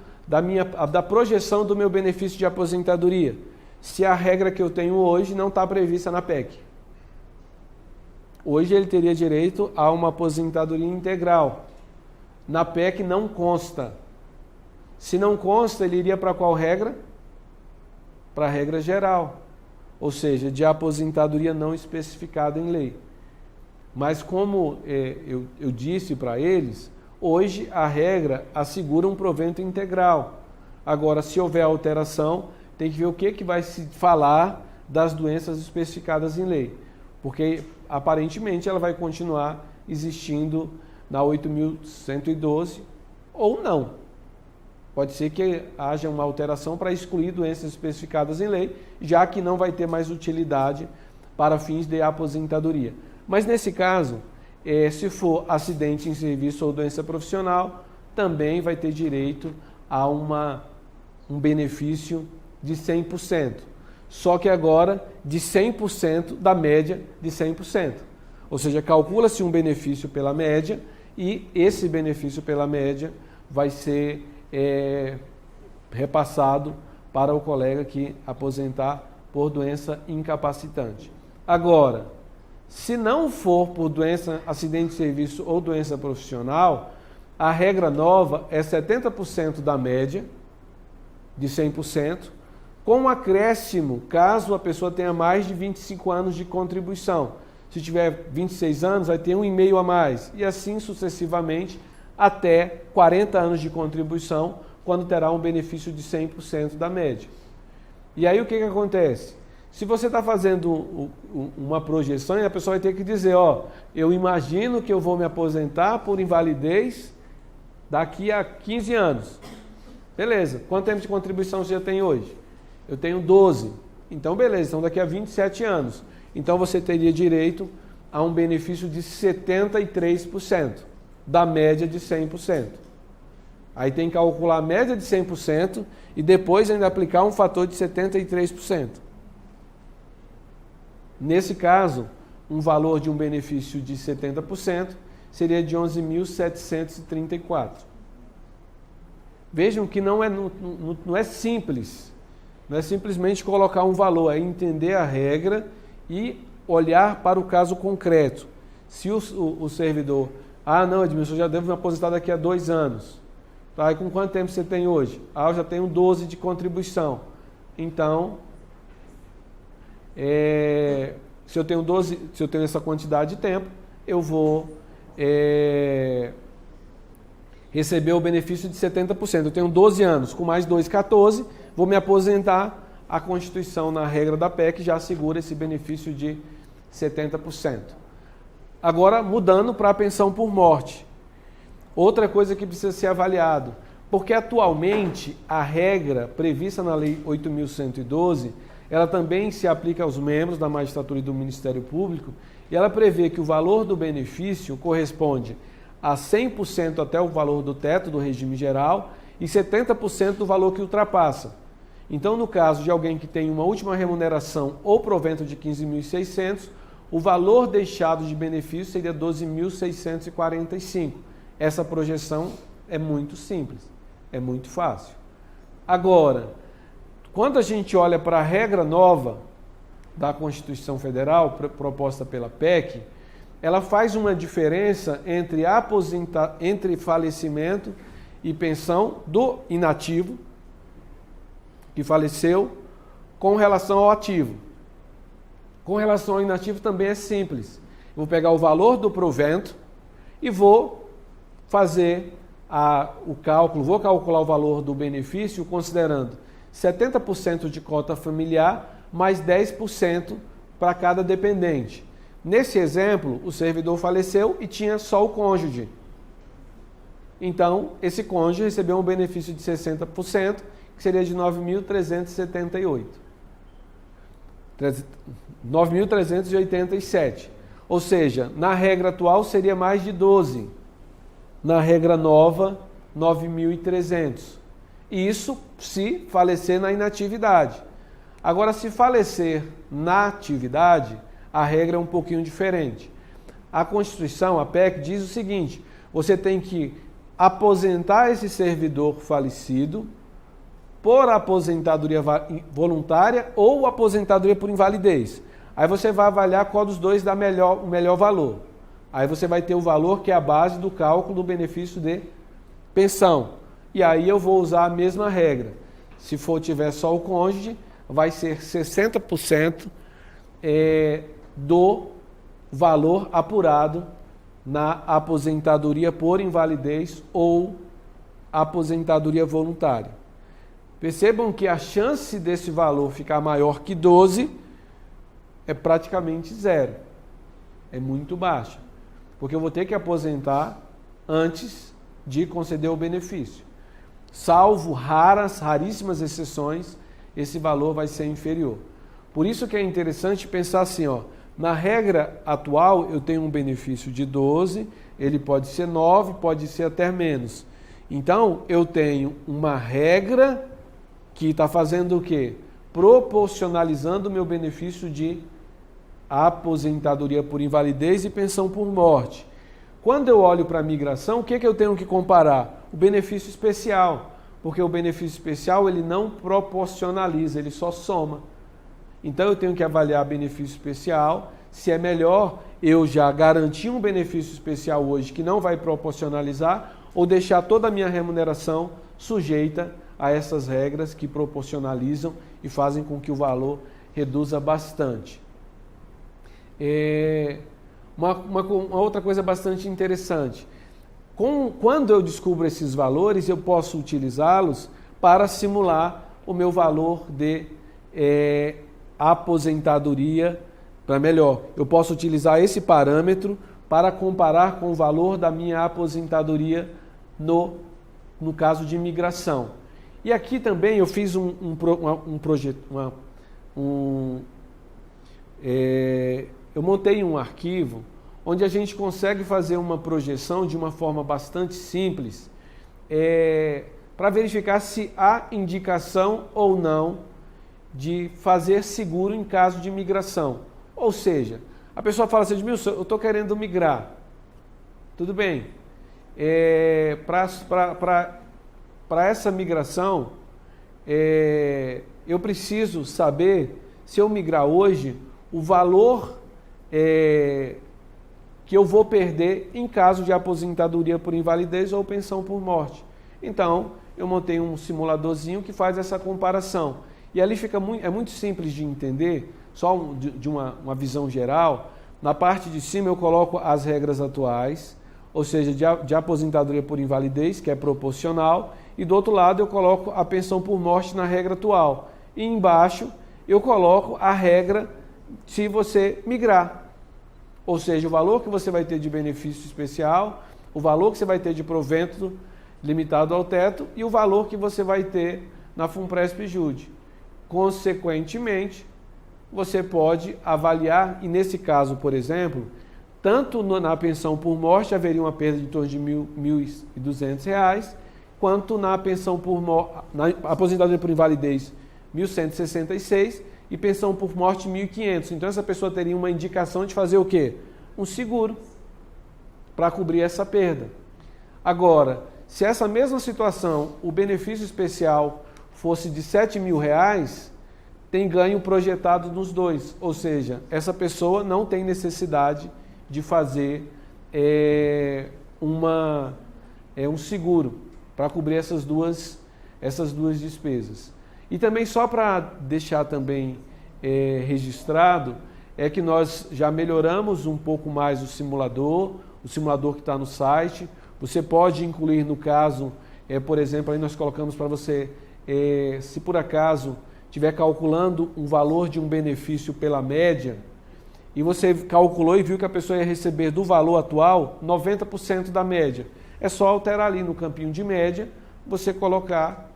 da projeção do meu benefício de aposentadoria, se a regra que eu tenho hoje não está prevista na PEC? Hoje ele teria direito a uma aposentadoria integral. Na PEC não consta. Se não consta, ele iria para qual regra? Para a regra geral, ou seja, de aposentadoria não especificada em lei. Mas como eu disse para eles, hoje a regra assegura um provento integral. Agora, se houver alteração, tem que ver o que vai se falar das doenças especificadas em lei. Porque, aparentemente, ela vai continuar existindo na 8.112 ou não. Pode ser que haja uma alteração para excluir doenças especificadas em lei, já que não vai ter mais utilidade para fins de aposentadoria. Mas, nesse caso, se for acidente em serviço ou doença profissional, também vai ter direito a um benefício de 100%. Só que agora de 100% da média de 100%. Ou seja, calcula-se um benefício pela média e esse benefício pela média vai ser repassado para o colega que aposentar por doença incapacitante. Agora, se não for por doença, acidente de serviço ou doença profissional, a regra nova é 70% da média de 100%, com um acréscimo caso a pessoa tenha mais de 25 anos de contribuição. Se tiver 26 anos, vai ter 1,5 a mais, e assim sucessivamente até 40 anos de contribuição, quando terá um benefício de 100% da média. E aí o que acontece? Se você está fazendo uma projeção, a pessoa vai ter que dizer, eu imagino que eu vou me aposentar por invalidez daqui a 15 anos. Beleza, quanto tempo de contribuição você já tem hoje? Eu tenho 12. Então, beleza, então daqui a 27 anos. Então, você teria direito a um benefício de 73% da média de 100%. Aí tem que calcular a média de 100% e depois ainda aplicar um fator de 73%. Nesse caso, um valor de um benefício de 70% seria de 11.734. Vejam que não é simples. Não é simplesmente colocar um valor, é entender a regra e olhar para o caso concreto. Se o servidor, não, Edmilson, eu já devo me aposentar daqui a 2 anos. Tá, e com quanto tempo você tem hoje? Eu já tenho 12 de contribuição. Então, se eu tenho essa quantidade de tempo, eu vou receber o benefício de 70%. Eu tenho 12 anos, com mais 2, 14, vou me aposentar. A Constituição, na regra da PEC, já assegura esse benefício de 70%. Agora, mudando para a pensão por morte. Outra coisa que precisa ser avaliado, porque atualmente a regra prevista na Lei 8.112, ela também se aplica aos membros da magistratura e do Ministério Público, e ela prevê que o valor do benefício corresponde a 100% até o valor do teto do regime geral e 70% do valor que ultrapassa. Então, no caso de alguém que tem uma última remuneração ou provento de 15.600, o valor deixado de benefício seria 12.645. Essa projeção é muito simples, é muito fácil. Agora, quando a gente olha para a regra nova da Constituição Federal, proposta pela PEC, ela faz uma diferença entre falecimento e pensão do inativo, que faleceu, com relação ao ativo. Com relação ao inativo também é simples. Eu vou pegar o valor do provento e vou fazer o cálculo, vou calcular o valor do benefício considerando 70% de cota familiar mais 10% para cada dependente. Nesse exemplo, o servidor faleceu e tinha só o cônjuge. Então, esse cônjuge recebeu um benefício de 60%, que seria de 9.378. 9.387. Ou seja, na regra atual seria mais de 12. Na regra nova, 9.300. Isso se falecer na inatividade. Agora, se falecer na atividade, a regra é um pouquinho diferente. A Constituição, a PEC, diz o seguinte: você tem que aposentar esse servidor falecido por aposentadoria voluntária ou aposentadoria por invalidez. Aí você vai avaliar qual dos dois dá o melhor valor. Aí você vai ter o valor que é a base do cálculo do benefício de pensão. E aí eu vou usar a mesma regra. Se tiver só o cônjuge, vai ser 60% do valor apurado na aposentadoria por invalidez ou aposentadoria voluntária. Percebam que a chance desse valor ficar maior que 12 é praticamente zero. É muito baixa. Porque eu vou ter que aposentar antes de conceder o benefício. Salvo raríssimas exceções, esse valor vai ser inferior. Por isso que é interessante pensar assim, na regra atual eu tenho um benefício de 12, ele pode ser 9, pode ser até menos. Então eu tenho uma regra que está fazendo o quê? Proporcionalizando o meu benefício de aposentadoria por invalidez e pensão por morte. Quando eu olho para a migração, o que eu tenho que comparar? O benefício especial, porque o benefício especial ele não proporcionaliza, ele só soma. Então eu tenho que avaliar benefício especial, se é melhor eu já garantir um benefício especial hoje que não vai proporcionalizar ou deixar toda a minha remuneração sujeita a essas regras que proporcionalizam e fazem com que o valor reduza bastante. Uma outra coisa bastante interessante, quando eu descubro esses valores, eu posso utilizá-los para simular o meu valor de aposentadoria, para melhor, eu posso utilizar esse parâmetro para comparar com o valor da minha aposentadoria no caso de imigração. E aqui também eu fiz um projeto, eu montei um arquivo onde a gente consegue fazer uma projeção de uma forma bastante simples para verificar se há indicação ou não de fazer seguro em caso de imigração. Ou seja, a pessoa fala assim, Edmilson, eu estou querendo migrar. Tudo bem. Para essa migração, eu preciso saber, se eu migrar hoje, o valor que eu vou perder em caso de aposentadoria por invalidez ou pensão por morte. Então, eu montei um simuladorzinho que faz essa comparação. E ali é muito simples de entender, só de uma visão geral. Na parte de cima eu coloco as regras atuais, ou seja, de aposentadoria por invalidez, que é proporcional, e do outro lado eu coloco a pensão por morte na regra atual. E embaixo eu coloco a regra se você migrar. Ou seja, o valor que você vai ter de benefício especial, o valor que você vai ter de provento limitado ao teto e o valor que você vai ter na Funpresp-Jude. Consequentemente, você pode avaliar, e nesse caso, por exemplo, tanto na pensão por morte haveria uma perda de torno de R$ 1.200, quanto na pensão por na aposentadoria por invalidez, R$ 1.166, e pensão por morte, R$ 1.500. Então, essa pessoa teria uma indicação de fazer o quê? Um seguro para cobrir essa perda. Agora, se essa mesma situação, o benefício especial fosse de R$ 7.000, tem ganho projetado nos dois. Ou seja, essa pessoa não tem necessidade de fazer um seguro para cobrir essas duas despesas. E também, só para deixar também registrado, é que nós já melhoramos um pouco mais o simulador que está no site. Você pode incluir, no caso, por exemplo, aí nós colocamos para você, se por acaso estiver calculando um valor de um benefício pela média, e você calculou e viu que a pessoa ia receber do valor atual 90% da média. é só alterar ali no campinho de média, você colocar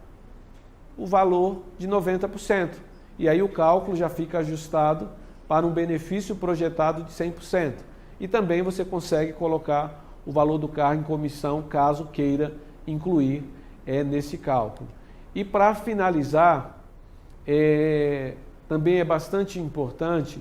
o valor de 90%. E aí o cálculo já fica ajustado para um benefício projetado de 100%. E também você consegue colocar o valor do carro em comissão, caso queira incluir nesse cálculo. E para finalizar, também é bastante importante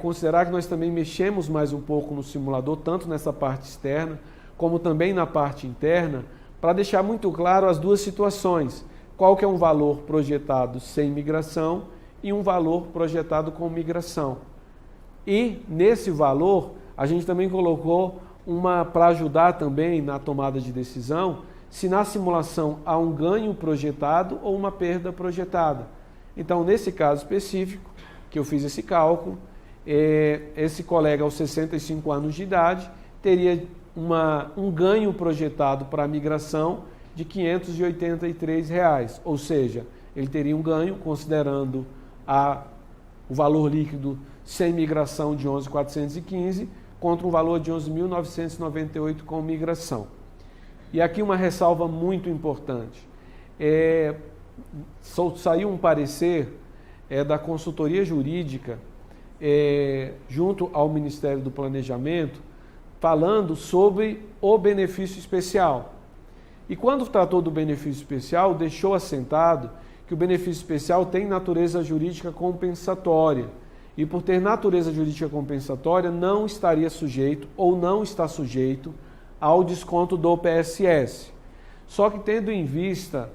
considerar que nós também mexemos mais um pouco no simulador, tanto nessa parte externa, como também na parte interna, para deixar muito claro as duas situações. Qual que é um valor projetado sem migração e um valor projetado com migração. E nesse valor, a gente também colocou para ajudar também na tomada de decisão, se na simulação há um ganho projetado ou uma perda projetada. Então, nesse caso específico, que eu fiz esse cálculo, esse colega aos 65 anos de idade teria um ganho projetado para a migração de R$ 583, ou seja, ele teria um ganho considerando o valor líquido sem migração de 11.415 contra um valor de 11.998 com migração. E aqui uma ressalva muito importante. Saiu um parecer da consultoria jurídica junto ao Ministério do Planejamento falando sobre o benefício especial. E quando tratou do benefício especial, deixou assentado que o benefício especial tem natureza jurídica compensatória. E por ter natureza jurídica compensatória, não estaria sujeito ou não está sujeito ao desconto do PSS. Só que tendo em vista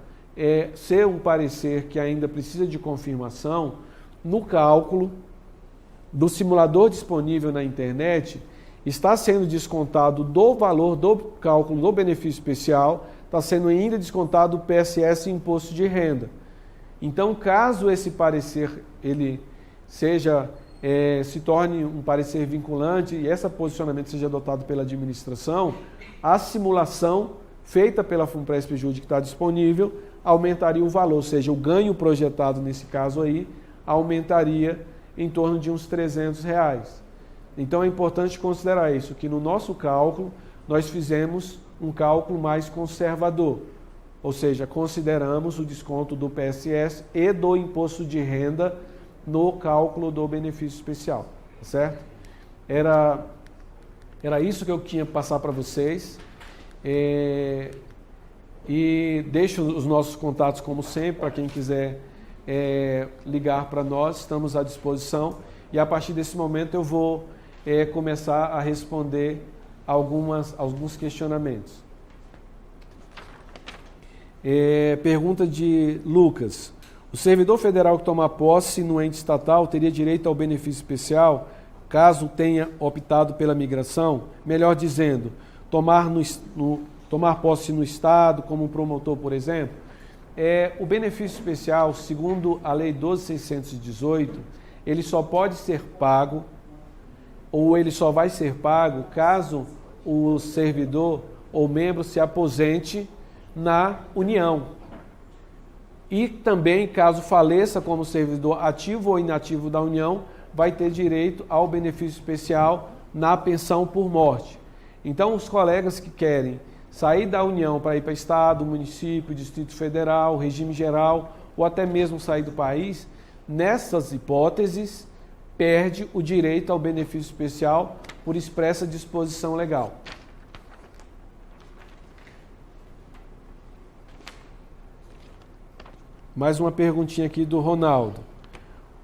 ser um parecer que ainda precisa de confirmação, no cálculo do simulador disponível na internet, está sendo descontado do valor do cálculo do benefício especial, está sendo ainda descontado o PSS e imposto de renda. Então, caso esse parecer ele se torne um parecer vinculante e esse posicionamento seja adotado pela administração, a simulação feita pela Funpresp-Jude que está disponível aumentaria o valor, ou seja, o ganho projetado nesse caso aí aumentaria em torno de uns R$300. Então é importante considerar isso, que no nosso cálculo nós fizemos um cálculo mais conservador, ou seja, consideramos o desconto do PSS e do imposto de renda no cálculo do benefício especial, certo? Era isso que eu tinha para passar para vocês. E deixo os nossos contatos como sempre, para quem quiser ligar para nós, estamos à disposição. E a partir desse momento eu vou começar a responder alguns questionamentos. Pergunta de Lucas. O servidor federal que tomar posse no ente estatal teria direito ao benefício especial caso tenha optado pela migração? Melhor dizendo, tomar posse no Estado, como um promotor, por exemplo? O benefício especial, segundo a Lei 12.618, ele só pode ser pago, ou ele só vai ser pago, caso o servidor ou membro se aposente na União. E também, caso faleça como servidor ativo ou inativo da União, vai ter direito ao benefício especial na pensão por morte. Então, os colegas que querem sair da União para ir para Estado, município, Distrito Federal, regime geral, ou até mesmo sair do país, nessas hipóteses, perde o direito ao benefício especial por expressa disposição legal. Mais uma perguntinha aqui do Ronaldo.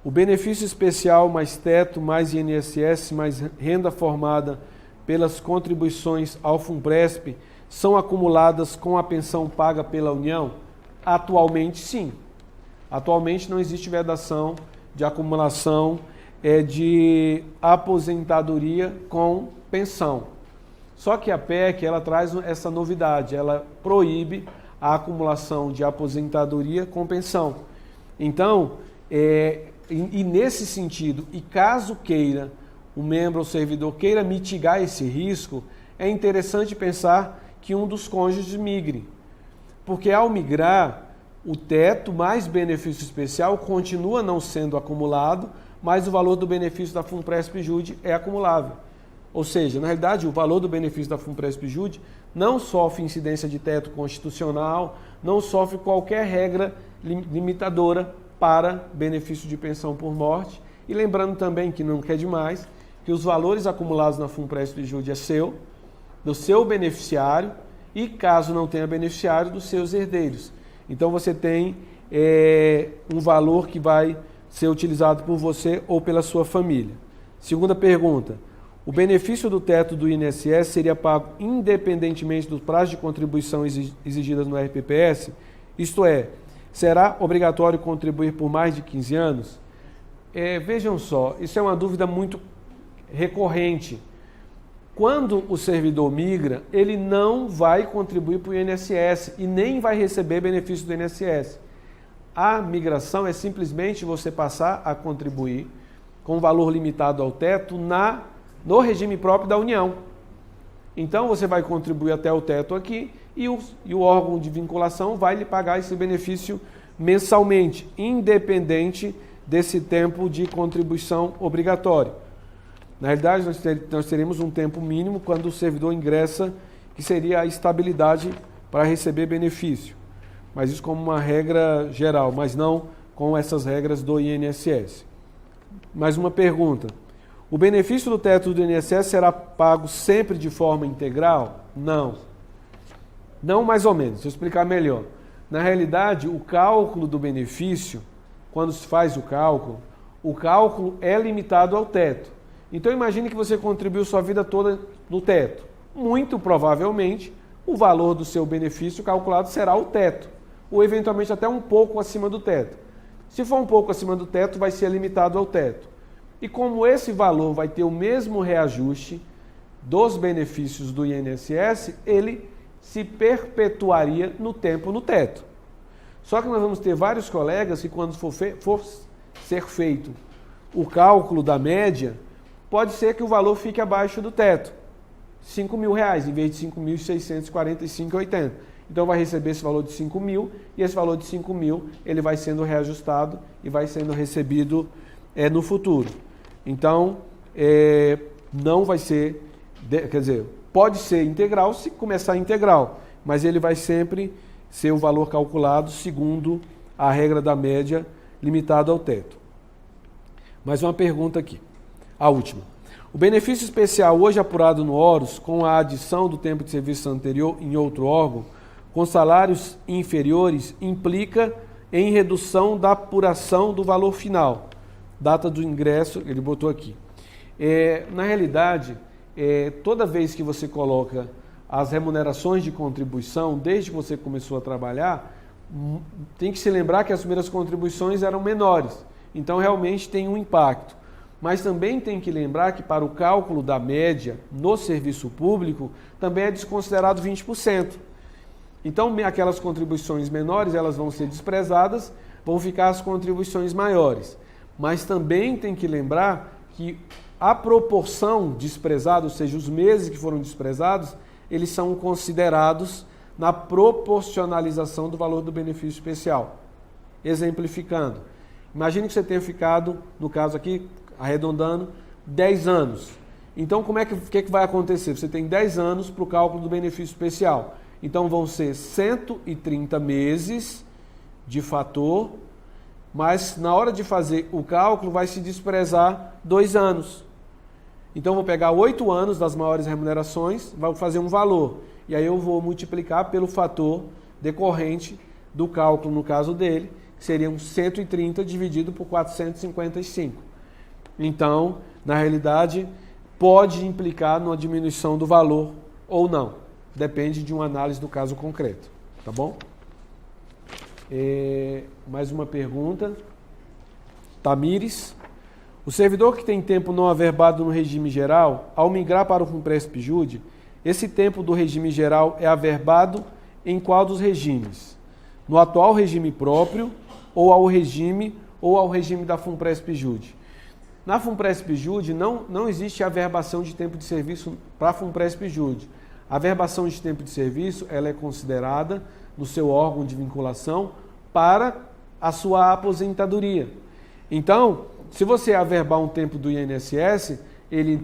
O benefício especial mais teto, mais INSS, mais renda formada pelas contribuições ao Funpresp são acumuladas com a pensão paga pela União? Atualmente, sim. Atualmente não existe vedação de acumulação de aposentadoria com pensão. Só que a PEC ela traz essa novidade, ela proíbe a acumulação de aposentadoria com pensão. Então, e nesse sentido, e caso queira, o membro ou servidor queira mitigar esse risco, é interessante pensar que um dos cônjuges migre. Porque ao migrar, o teto mais benefício especial continua não sendo acumulado, mas o valor do benefício da Funpresp-Jude é acumulável. Ou seja, na realidade, o valor do benefício da Funpresp-Jude não sofre incidência de teto constitucional, não sofre qualquer regra limitadora para benefício de pensão por morte. E lembrando também, que não quer demais, que os valores acumulados na FUNPRESP-JUDE é seu, do seu beneficiário, e caso não tenha beneficiário, dos seus herdeiros. Então você tem um valor que vai ser utilizado por você ou pela sua família. Segunda pergunta: o benefício do teto do INSS seria pago independentemente do prazo de contribuição exigidas no RPPS? Isto é, será obrigatório contribuir por mais de 15 anos? Vejam só, isso é uma dúvida muito recorrente. Quando o servidor migra, ele não vai contribuir para o INSS e nem vai receber benefício do INSS. A migração é simplesmente você passar a contribuir com valor limitado ao teto no regime próprio da União. Então você vai contribuir até o teto aqui e o órgão de vinculação vai lhe pagar esse benefício mensalmente, independente desse tempo de contribuição obrigatório. Na realidade, nós teremos um tempo mínimo quando o servidor ingressa, que seria a estabilidade para receber benefício. Mas isso como uma regra geral, mas não com essas regras do INSS. Mais uma pergunta: o benefício do teto do INSS será pago sempre de forma integral? Não. Não mais ou menos, deixa eu explicar melhor. Na realidade, o cálculo do benefício, quando se faz o cálculo é limitado ao teto. Então imagine que você contribuiu sua vida toda no teto. Muito provavelmente, o valor do seu benefício calculado será o teto, ou eventualmente até um pouco acima do teto. Se for um pouco acima do teto, vai ser limitado ao teto. E como esse valor vai ter o mesmo reajuste dos benefícios do INSS, ele se perpetuaria no tempo no teto. Só que nós vamos ter vários colegas que, quando for ser feito o cálculo da média, pode ser que o valor fique abaixo do teto, R$5.000, em vez de R$5.645,80. Então vai receber esse valor de 5 mil, e esse valor de 5 mil ele vai sendo reajustado e vai sendo recebido no futuro. Então, não vai ser, quer dizer, pode ser integral se começar integral, mas ele vai sempre ser o valor calculado segundo a regra da média limitada ao teto. Mais uma pergunta aqui, a última. O benefício especial hoje apurado no OROS, com a adição do tempo de serviço anterior em outro órgão, com salários inferiores, implica em redução da apuração do valor final. Data do ingresso, ele botou aqui. Na realidade, toda vez que você coloca as remunerações de contribuição, desde que você começou a trabalhar, tem que se lembrar que as primeiras contribuições eram menores. Então, realmente tem um impacto. Mas também tem que lembrar que para o cálculo da média no serviço público, também é desconsiderado 20%. Então, aquelas contribuições menores, elas vão ser desprezadas, vão ficar as contribuições maiores. Mas também tem que lembrar que a proporção desprezada, ou seja, os meses que foram desprezados, eles são considerados na proporcionalização do valor do benefício especial. Exemplificando, imagine que você tenha ficado, no caso aqui, arredondando, 10 anos. Então, como é que vai acontecer? Você tem 10 anos para o cálculo do benefício especial. Então, vão ser 130 meses de fator, mas na hora de fazer o cálculo vai se desprezar 2 anos. Então, vou pegar 8 anos das maiores remunerações, vou fazer um valor. E aí eu vou multiplicar pelo fator decorrente do cálculo, no caso dele, que seriam 130 dividido por 455. Então, na realidade, pode implicar numa diminuição do valor ou não. Depende de uma análise do caso concreto. Tá bom? Mais uma pergunta. Tamires. O servidor que tem tempo não averbado no regime geral, ao migrar para o FUNPRESP-JUDE, esse tempo do regime geral é averbado em qual dos regimes? No atual regime próprio ou ao regime da FUNPRESP-JUDE? Na FUNPRESP-JUDE não existe averbação de tempo de serviço para a FUNPRESP-JUDE. A averbação de tempo de serviço ela é considerada no seu órgão de vinculação para a sua aposentadoria. Então, se você averbar um tempo do INSS,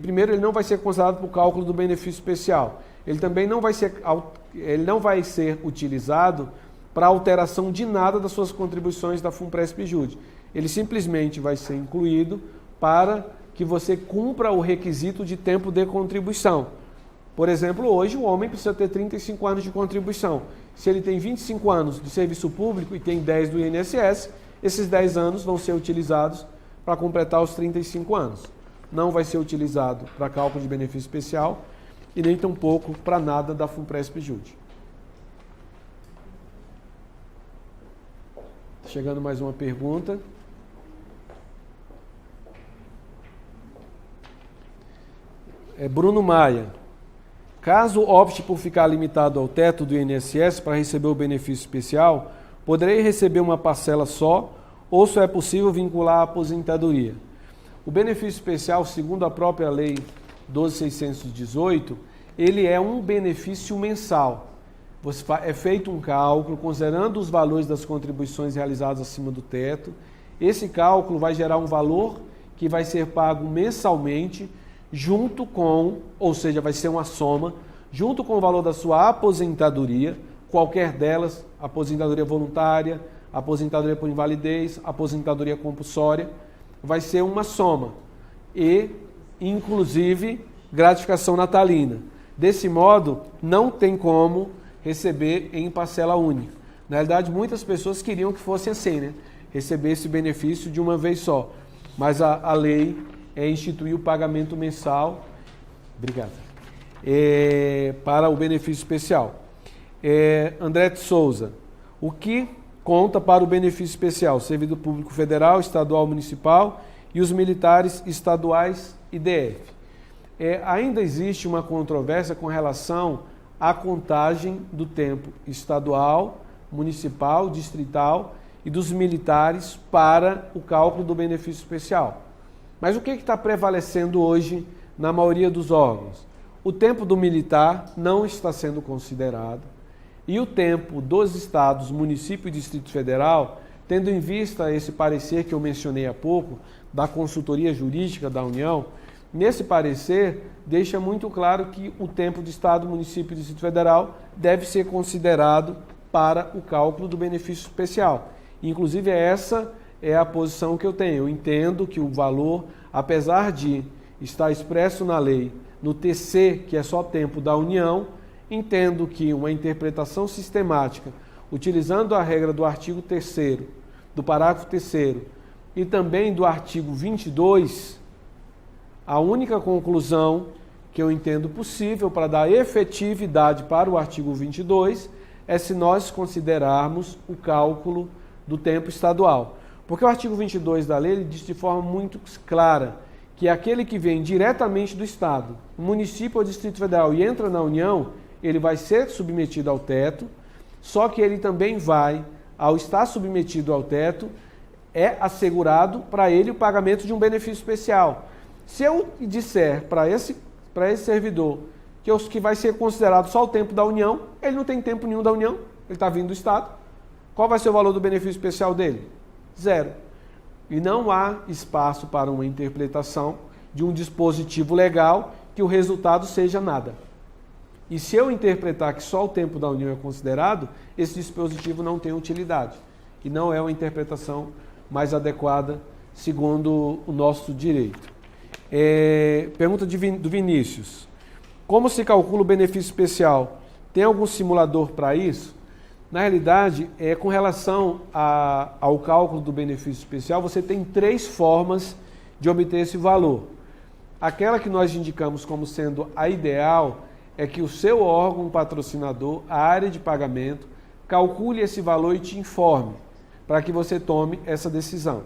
primeiro ele não vai ser considerado para o cálculo do benefício especial. ele também não vai ser utilizado para alteração de nada das suas contribuições da FUNPRESP-JUDE. Ele simplesmente vai ser incluído para que você cumpra o requisito de tempo de contribuição. Por exemplo, hoje o homem precisa ter 35 anos de contribuição. Se ele tem 25 anos de serviço público e tem 10 do INSS, esses 10 anos vão ser utilizados para completar os 35 anos. Não vai ser utilizado para cálculo de benefício especial e nem tampouco para nada da FUNPRESP-JUDE. Chegando mais uma pergunta. Bruno Maia. Caso opte por ficar limitado ao teto do INSS para receber o benefício especial, poderei receber uma parcela só ou só é possível vincular a aposentadoria? O benefício especial, segundo a própria lei 12.618, ele é um benefício mensal. É feito um cálculo considerando os valores das contribuições realizadas acima do teto. Esse cálculo vai gerar um valor que vai ser pago mensalmente, junto com, ou seja, vai ser uma soma, junto com o valor da sua aposentadoria, qualquer delas, aposentadoria voluntária, aposentadoria por invalidez, aposentadoria compulsória, vai ser uma soma e, inclusive, gratificação natalina. Desse modo, não tem como receber em parcela única. Na realidade, muitas pessoas queriam que fosse assim, né? Receber esse benefício de uma vez só. Mas a lei instituiu o pagamento mensal, para o benefício especial. André de Souza, o que conta para o benefício especial? Servidor público federal, estadual, municipal e os militares estaduais e DF. Ainda existe uma controvérsia com relação à contagem do tempo estadual, municipal, distrital e dos militares para o cálculo do benefício especial. Mas o que está prevalecendo hoje na maioria dos órgãos? O tempo do militar não está sendo considerado e o tempo dos estados, município e Distrito Federal, tendo em vista esse parecer que eu mencionei há pouco, da consultoria jurídica da União, nesse parecer deixa muito claro que o tempo de estado, município e Distrito Federal deve ser considerado para o cálculo do benefício especial. Inclusive essa é a posição que eu tenho. Eu entendo que o valor, apesar de estar expresso na lei, no TC, que é só tempo da União, entendo que uma interpretação sistemática, utilizando a regra do artigo 3º, do parágrafo 3º e também do artigo 22, a única conclusão que eu entendo possível para dar efetividade para o artigo 22 é se nós considerarmos o cálculo do tempo estadual. Porque o artigo 22 da lei ele diz de forma muito clara que aquele que vem diretamente do Estado, município ou Distrito Federal e entra na União, ele vai ser submetido ao teto, só que ele também vai, ao estar submetido ao teto, é assegurado para ele o pagamento de um benefício especial. Se eu disser para esse servidor que vai ser considerado só o tempo da União, ele não tem tempo nenhum da União, ele está vindo do Estado, qual vai ser o valor do benefício especial dele? 0. E não há espaço para uma interpretação de um dispositivo legal que o resultado seja nada. E se eu interpretar que só o tempo da União é considerado, esse dispositivo não tem utilidade. E não é uma interpretação mais adequada segundo o nosso direito. Pergunta do Vinícius. Como se calcula o benefício especial? Tem algum simulador para isso? Na realidade, com relação ao cálculo do benefício especial, você tem 3 formas de obter esse valor. Aquela que nós indicamos como sendo a ideal é que o seu órgão patrocinador, a área de pagamento, calcule esse valor e te informe, para que você tome essa decisão.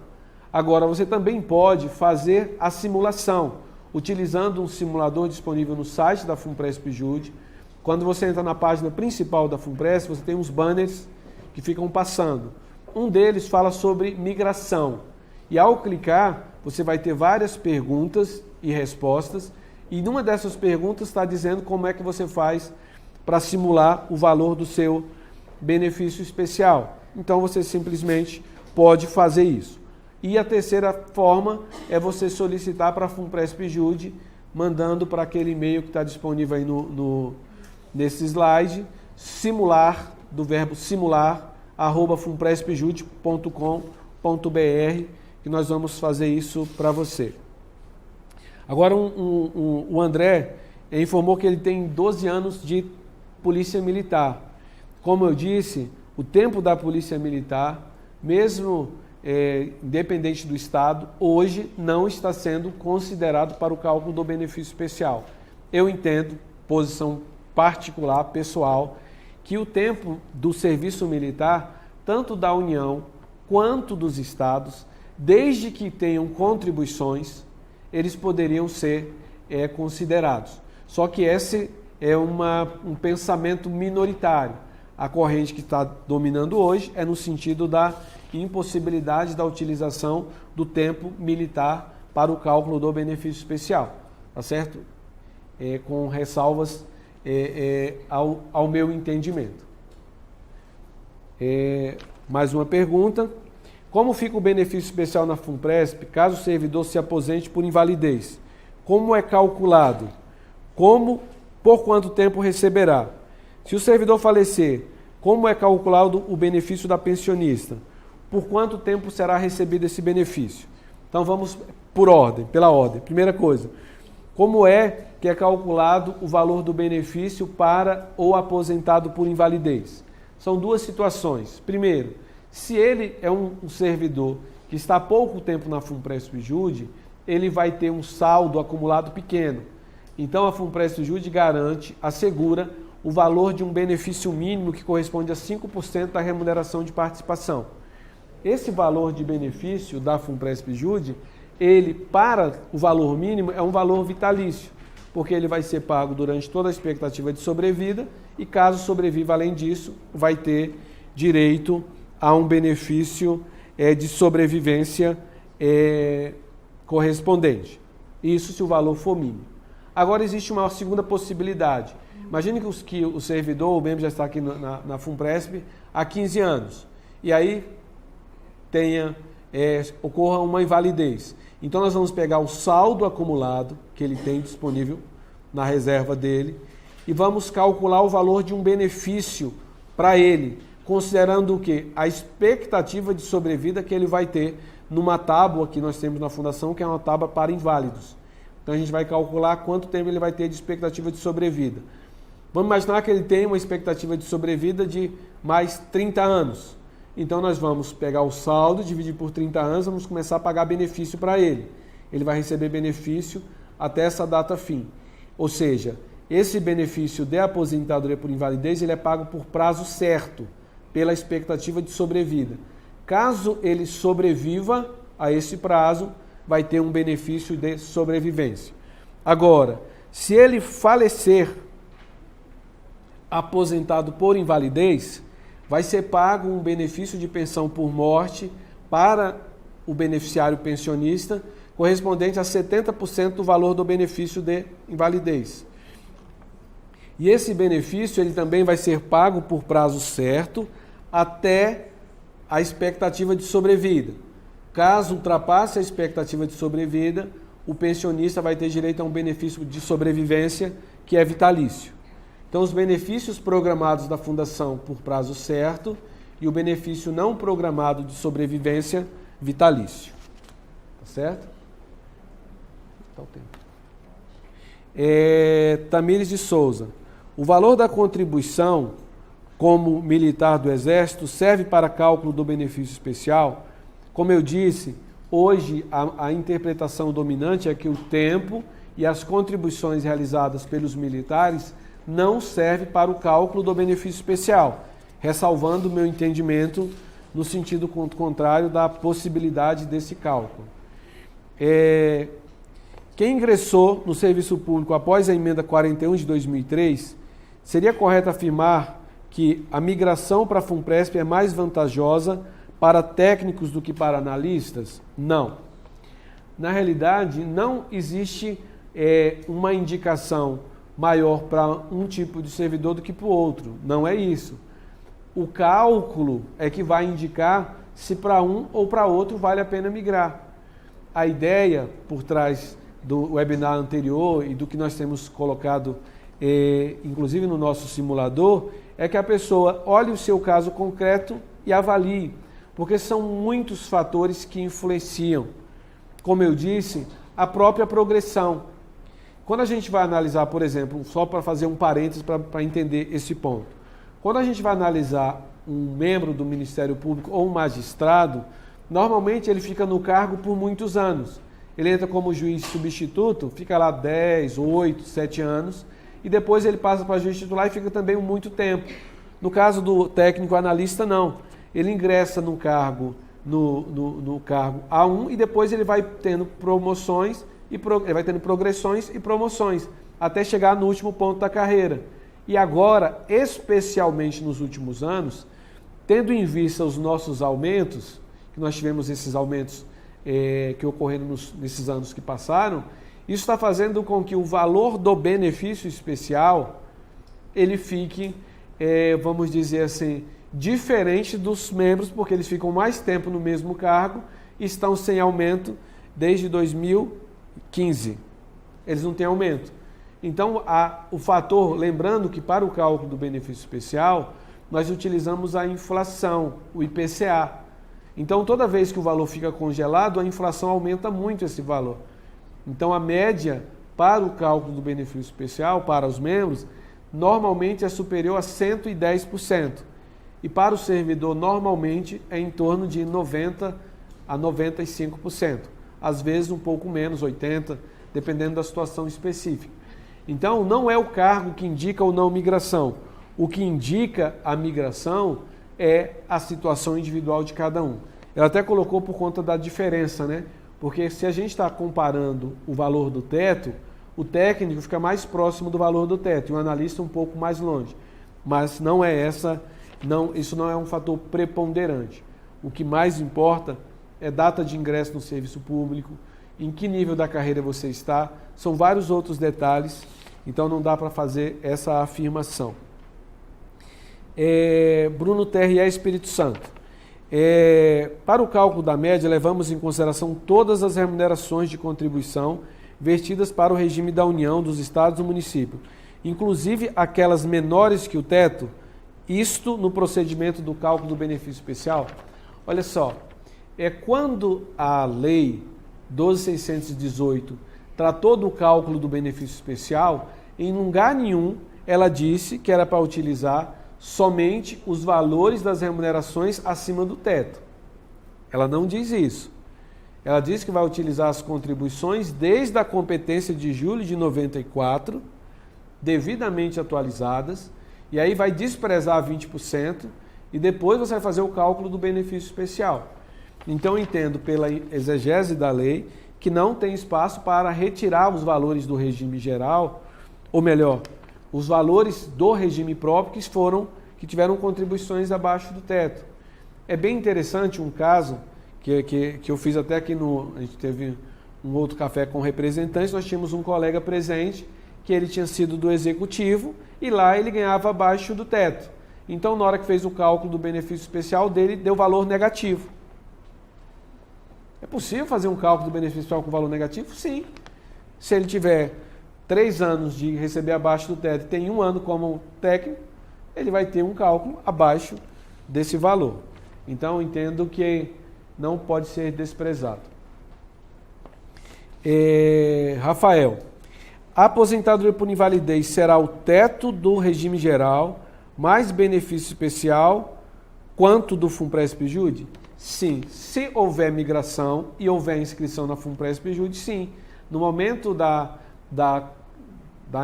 Agora, você também pode fazer a simulação, utilizando um simulador disponível no site da FUNPRESP-JUDE. Quando você entra na página principal da FUNPRESP, você tem uns banners que ficam passando. Um deles fala sobre migração. E ao clicar, você vai ter várias perguntas e respostas. E numa dessas perguntas está dizendo como é que você faz para simular o valor do seu benefício especial. Então você simplesmente pode fazer isso. E a terceira forma é você solicitar para a FUNPRESP-JUDE, mandando para aquele e-mail que está disponível aí nesse slide, simular, do verbo simular, @funprespjude.com.br, que nós vamos fazer isso para você. Agora, o André informou que ele tem 12 anos de polícia militar. Como eu disse, o tempo da polícia militar, mesmo independente do estado, hoje não está sendo considerado para o cálculo do benefício especial. Eu entendo, posição particular, pessoal, que o tempo do serviço militar, tanto da União quanto dos estados, desde que tenham contribuições, eles poderiam ser considerados. Só que esse é um pensamento minoritário. A corrente que está dominando hoje é no sentido da impossibilidade da utilização do tempo militar para o cálculo do benefício especial, tá certo? Com ressalvas ao meu entendimento. Mais uma pergunta. Como fica o benefício especial na FUNPRESP caso o servidor se aposente por invalidez? Como é calculado? Por quanto tempo receberá? Se o servidor falecer, como é calculado o benefício da pensionista? Por quanto tempo será recebido esse benefício? Então vamos pela ordem. Primeira coisa, como é que é calculado o valor do benefício para o aposentado por invalidez? São duas situações. Primeiro, se ele é um servidor que está há pouco tempo na FUNPRESP-JUDE, ele vai ter um saldo acumulado pequeno. Então a FUNPRESP-JUDE assegura o valor de um benefício mínimo que corresponde a 5% da remuneração de participação. Esse valor de benefício da FUNPRESP-JUDE, ele, para o valor mínimo, é um valor vitalício, porque ele vai ser pago durante toda a expectativa de sobrevida e, caso sobreviva além disso, vai ter direito a um benefício de sobrevivência correspondente. Isso se o valor for mínimo. Agora existe uma segunda possibilidade. Imagine que o servidor, o membro já está aqui na FUNPRESP há 15 anos, e aí ocorra uma invalidez. Então nós vamos pegar o saldo acumulado que ele tem disponível na reserva dele e vamos calcular o valor de um benefício para ele, considerando o quê? A expectativa de sobrevida que ele vai ter numa tábua que nós temos na Fundação, que é uma tábua para inválidos. Então a gente vai calcular quanto tempo ele vai ter de expectativa de sobrevida. Vamos imaginar que ele tem uma expectativa de sobrevida de mais 30 anos. Então nós vamos pegar o saldo, dividir por 30 anos, vamos começar a pagar benefício para ele. Ele vai receber benefício até essa data fim. Ou seja, esse benefício de aposentadoria por invalidez, ele é pago por prazo certo, pela expectativa de sobrevida. Caso ele sobreviva a esse prazo, vai ter um benefício de sobrevivência. Agora, se ele falecer aposentado por invalidez, vai ser pago um benefício de pensão por morte para o beneficiário pensionista, correspondente a 70% do valor do benefício de invalidez. E esse benefício ele também vai ser pago por prazo certo até a expectativa de sobrevida. Caso ultrapasse a expectativa de sobrevida, o pensionista vai ter direito a um benefício de sobrevivência que é vitalício. Então, os benefícios programados da Fundação por prazo certo e o benefício não programado de sobrevivência vitalício. Tá certo? Tá o tempo. Tamires de Souza. O valor da contribuição como militar do Exército serve para cálculo do benefício especial? Como eu disse, hoje a interpretação dominante é que o tempo e as contribuições realizadas pelos militares não serve para o cálculo do benefício especial, ressalvando o meu entendimento no sentido contrário da possibilidade desse cálculo. Quem ingressou no serviço público após a emenda 41 de 2003, seria correto afirmar que a migração para a FUNPRESP é mais vantajosa para técnicos do que para analistas? Não. Na realidade, não existe uma indicação maior para um tipo de servidor do que para o outro. Não é isso. O cálculo é que vai indicar se para um ou para outro vale a pena migrar. A ideia por trás do webinar anterior e do que nós temos colocado inclusive no nosso simulador, é que a pessoa olhe o seu caso concreto e avalie, porque são muitos fatores que influenciam. Como eu disse, a própria progressão. Quando a gente vai analisar, por exemplo, só para fazer um parênteses para entender esse ponto, quando a gente vai analisar um membro do Ministério Público ou um magistrado, normalmente ele fica no cargo por muitos anos. Ele entra como juiz substituto, fica lá 10, 8, 7 anos, e depois ele passa para juiz titular e fica também muito tempo. No caso do técnico analista, não. Ele ingressa no cargo, no cargo A1 e depois ele vai tendo promoções, ele vai tendo progressões e promoções, até chegar no último ponto da carreira. E agora, especialmente nos últimos anos, tendo em vista os nossos aumentos, que nós tivemos esses aumentos que ocorreram nesses anos que passaram, isso está fazendo com que o valor do benefício especial ele fique, vamos dizer assim, diferente dos membros, porque eles ficam mais tempo no mesmo cargo e estão sem aumento desde 2015. Eles não têm aumento. Então, o fator, lembrando que para o cálculo do benefício especial, nós utilizamos a inflação, o IPCA. Então, toda vez que o valor fica congelado, a inflação aumenta muito esse valor. Então, a média para o cálculo do benefício especial, para os membros, normalmente é superior a 110%. E para o servidor, normalmente, é em torno de 90% a 95%. Às vezes, um pouco menos, 80%, dependendo da situação específica. Então, não é o cargo que indica ou não migração. O que indica a migração é a situação individual de cada um. Ela até colocou por conta da diferença, né? Porque se a gente está comparando o valor do teto, o técnico fica mais próximo do valor do teto e o analista um pouco mais longe. Mas não é isso não é um fator preponderante. O que mais importa é data de ingresso no serviço público, em que nível da carreira você está, são vários outros detalhes, então não dá para fazer essa afirmação. Bruno TRE Espírito Santo. Para o cálculo da média, levamos em consideração todas as remunerações de contribuição vertidas para o regime da União, dos estados e do município, inclusive aquelas menores que o teto, isto no procedimento do cálculo do benefício especial. Olha só, quando a lei 12.618 tratou do cálculo do benefício especial, em lugar nenhum ela disse que era para utilizar somente os valores das remunerações acima do teto. Ela não diz isso. Ela diz que vai utilizar as contribuições desde a competência de julho de 94, devidamente atualizadas, e aí vai desprezar 20%, e depois você vai fazer o cálculo do benefício especial. Então, eu entendo pela exegese da lei que não tem espaço para retirar os valores do regime geral, ou melhor, os valores do regime próprio que tiveram contribuições abaixo do teto. É bem interessante um caso que eu fiz até aqui a gente teve um outro café com representantes, nós tínhamos um colega presente que ele tinha sido do executivo e lá ele ganhava abaixo do teto. Então, na hora que fez o cálculo do benefício especial dele, deu valor negativo. É possível fazer um cálculo do benefício especial com valor negativo? Sim. Se ele tiver 3 anos de receber abaixo do teto e tem 1 ano como técnico, ele vai ter um cálculo abaixo desse valor. Então, eu entendo que não pode ser desprezado. Rafael, a aposentadoria por invalidez será o teto do regime geral, mais benefício especial, quanto do FUNPRESP-JUDE? Sim. Se houver migração e houver inscrição na FUNPRESP-JUDE, sim. No momento da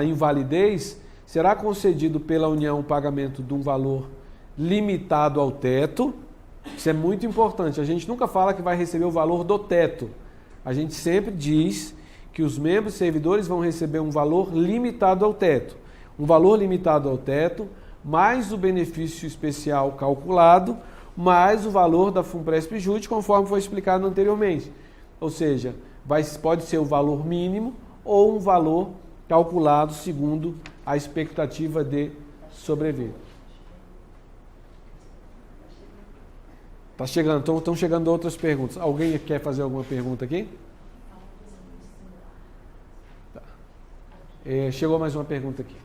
invalidez, será concedido pela União o pagamento de um valor limitado ao teto. Isso é muito importante. A gente nunca fala que vai receber o valor do teto. A gente sempre diz que os membros servidores vão receber um valor limitado ao teto. Um valor limitado ao teto, mais o benefício especial calculado, mais o valor da FUNPRESP-JUDE, conforme foi explicado anteriormente. Ou seja, pode ser o valor mínimo ou um valor calculado segundo a expectativa de sobreviver. Tá chegando, estão chegando outras perguntas. Alguém quer fazer alguma pergunta aqui? Tá. Chegou mais uma pergunta aqui.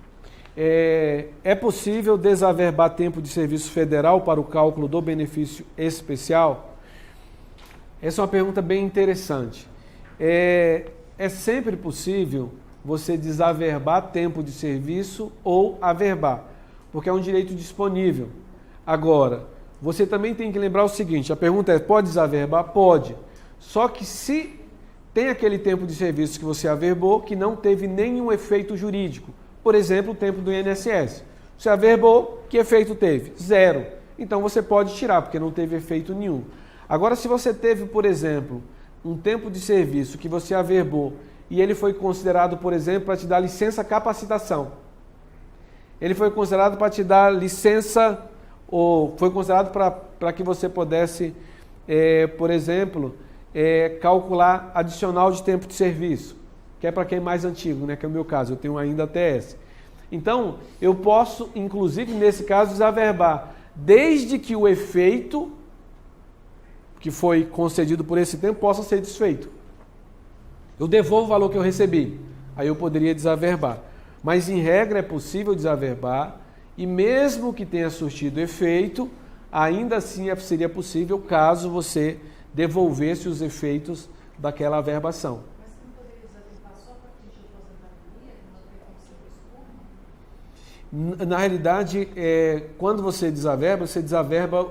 É possível desaverbar tempo de serviço federal para o cálculo do benefício especial? Essa é uma pergunta bem interessante. É sempre possível você desaverbar tempo de serviço ou averbar, porque é um direito disponível. Agora, você também tem que lembrar o seguinte, a pergunta é, pode desaverbar? Pode. Só que se tem aquele tempo de serviço que você averbou que não teve nenhum efeito jurídico, por exemplo, o tempo do INSS. Você averbou, que efeito teve? Zero. Então você pode tirar, porque não teve efeito nenhum. Agora, se você teve, por exemplo, um tempo de serviço que você averbou e ele foi considerado, por exemplo, para te dar licença capacitação. Ele foi considerado para te dar licença, ou foi considerado para que você pudesse, por exemplo, calcular adicional de tempo de serviço, que é para quem é mais antigo, né? Que é o meu caso, eu tenho ainda TS. Então, eu posso, inclusive nesse caso, desaverbar, desde que o efeito que foi concedido por esse tempo possa ser desfeito. Eu devolvo o valor que eu recebi, aí eu poderia desaverbar. Mas, em regra, é possível desaverbar, e mesmo que tenha surtido efeito, ainda assim seria possível caso você devolvesse os efeitos daquela averbação. Mas você não poderia desaverbar só para atingir a aposentadoria? Não ter Na realidade, quando você desaverba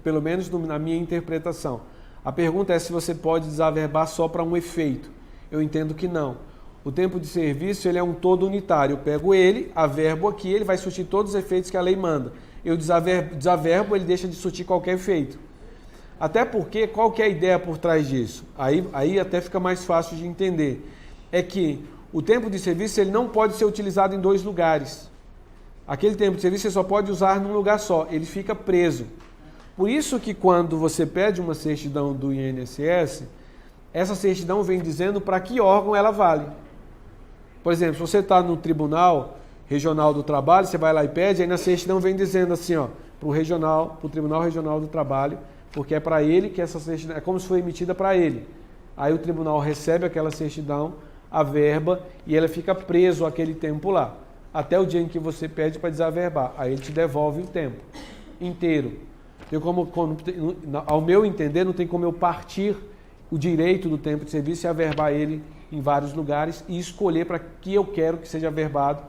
pelo menos na minha interpretação. A pergunta é se você pode desaverbar só para um efeito. Eu entendo que não. O tempo de serviço ele é um todo unitário. Eu pego ele, averbo aqui, ele vai surtir todos os efeitos que a lei manda. Eu desaverbo, ele deixa de surtir qualquer efeito. Até porque, qual que é a ideia por trás disso? Aí até fica mais fácil de entender. É que o tempo de serviço ele não pode ser utilizado em dois lugares. Aquele tempo de serviço você só pode usar num lugar só, ele fica preso. Por isso que quando você pede uma certidão do INSS, essa certidão vem dizendo para que órgão ela vale. Por exemplo, se você está no Tribunal Regional do Trabalho, você vai lá e pede, aí na certidão vem dizendo assim, para o Tribunal Regional do Trabalho, porque é para ele que essa certidão, é como se foi emitida para ele. Aí o tribunal recebe aquela certidão, averba, e ela fica preso aquele tempo lá, até o dia em que você pede para desaverbar. Aí ele te devolve o tempo inteiro. Ao meu entender, não tem como eu partir o direito do tempo de serviço e averbar ele em vários lugares e escolher para que eu quero que seja averbado,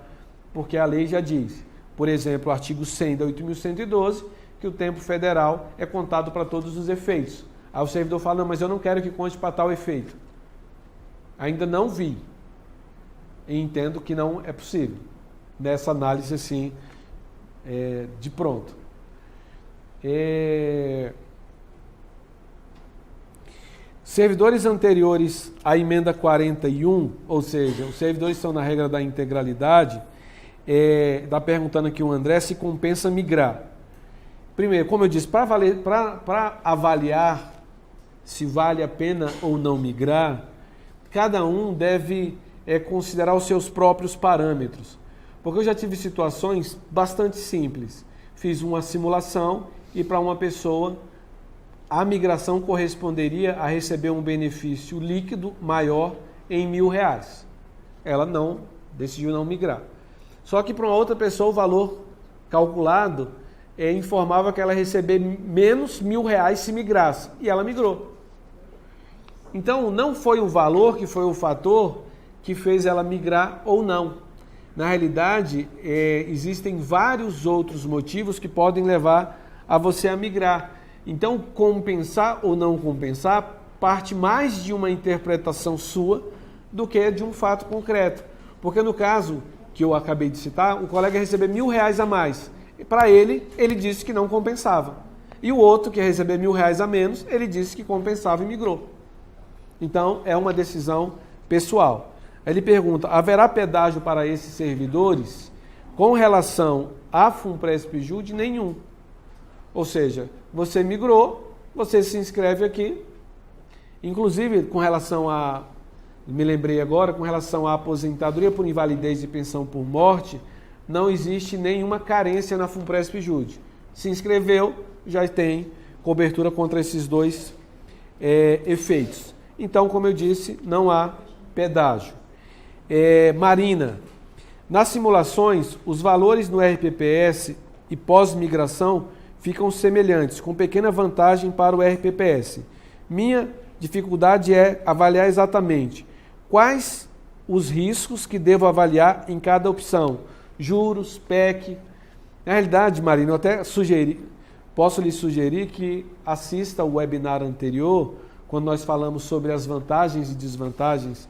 porque a lei já diz, por exemplo, o artigo 100 da 8.112, que o tempo federal é contado para todos os efeitos. Aí o servidor fala, não, mas eu não quero que conte para tal efeito. Ainda não vi. E entendo que não é possível. Nessa análise assim, de pronto. Servidores anteriores à emenda 41, ou seja, os servidores estão na regra da integralidade, está perguntando aqui o André se compensa migrar. Primeiro, como eu disse, para avaliar se vale a pena ou não migrar, cada um deve considerar os seus próprios parâmetros. Porque eu já tive situações bastante simples. Fiz uma simulação e para uma pessoa a migração corresponderia a receber um benefício líquido maior em R$1.000. Ela decidiu não migrar. Só que para uma outra pessoa o valor calculado informava que ela ia receber menos R$1.000 se migrasse. E ela migrou. Então, não foi o valor que foi o fator que fez ela migrar ou não. Na realidade, existem vários outros motivos que podem levar a você a migrar. Então, compensar ou não compensar parte mais de uma interpretação sua do que de um fato concreto. Porque no caso que eu acabei de citar, o colega recebeu R$1.000 a mais. Para ele disse que não compensava. E o outro, que ia receber R$1.000 a menos, ele disse que compensava e migrou. Então, é uma decisão pessoal. Ele pergunta, haverá pedágio para esses servidores? Com relação à FUNPRESP-JUD, nenhum. Ou seja, você migrou, você se inscreve aqui. Inclusive, com relação a, me lembrei agora, com relação à aposentadoria por invalidez e pensão por morte, não existe nenhuma carência na FUNPRESP-JUD. Se inscreveu, já tem cobertura contra esses dois efeitos. Então, como eu disse, não há pedágio. Marina, Nas simulações, os valores no RPPS e pós-migração ficam semelhantes, com pequena vantagem para o RPPS. Minha dificuldade é avaliar exatamente quais os riscos que devo avaliar em cada opção. Juros, PEC. Na realidade, Marina, eu até posso lhe sugerir que assista o webinar anterior, quando nós falamos sobre as vantagens e desvantagens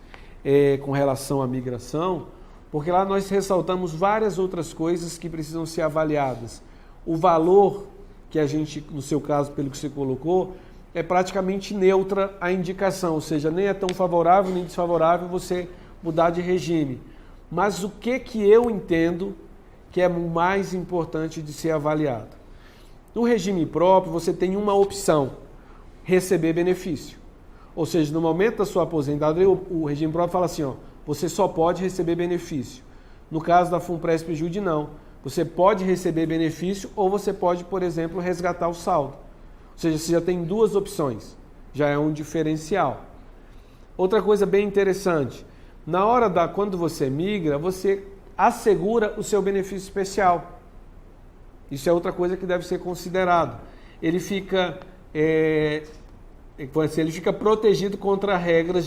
com relação à migração, porque lá nós ressaltamos várias outras coisas que precisam ser avaliadas. O valor que a gente, no seu caso, pelo que você colocou, é praticamente neutra a indicação, ou seja, nem é tão favorável nem desfavorável você mudar de regime. Mas o que eu entendo que é o mais importante de ser avaliado? No regime próprio, você tem uma opção, receber benefício. Ou seja, no momento da sua aposentadoria, o regime próprio fala assim, ó, você só pode receber benefício. No caso da FUNPRESP-JUDE, não. Você pode receber benefício ou você pode, por exemplo, resgatar o saldo. Ou seja, você já tem duas opções. Já é um diferencial. Outra coisa bem interessante, quando você migra, você assegura o seu benefício especial. Isso é outra coisa que deve ser considerado. Ele fica protegido contra regras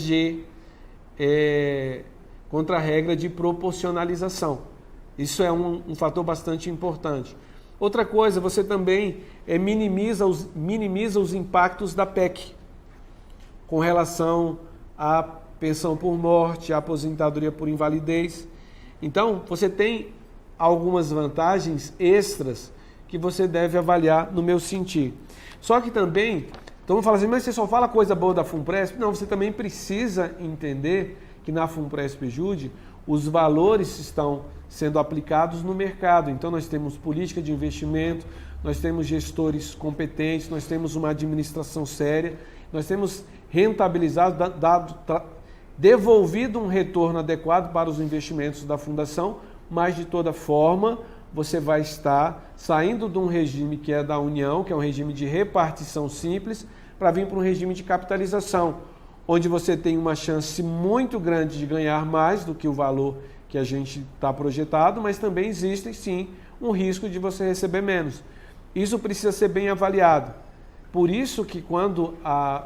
contra a regra de proporcionalização. Isso é um fator bastante importante. Outra coisa, você também minimiza os impactos da PEC com relação à pensão por morte, à aposentadoria por invalidez. Então, você tem algumas vantagens extras que você deve avaliar no meu sentir. Só que também, então vamos falar assim, mas você só fala coisa boa da FUNPRESP? Não, você também precisa entender que na FUNPRESP-JUDE os valores estão sendo aplicados no mercado. Então nós temos política de investimento, nós temos gestores competentes, nós temos uma administração séria, nós temos rentabilizado, devolvido um retorno adequado para os investimentos da fundação, mas de toda forma você vai estar saindo de um regime que é da União, que é um regime de repartição simples, para vir para um regime de capitalização, onde você tem uma chance muito grande de ganhar mais do que o valor que a gente está projetado, mas também existe, sim, um risco de você receber menos. Isso precisa ser bem avaliado. Por isso que quando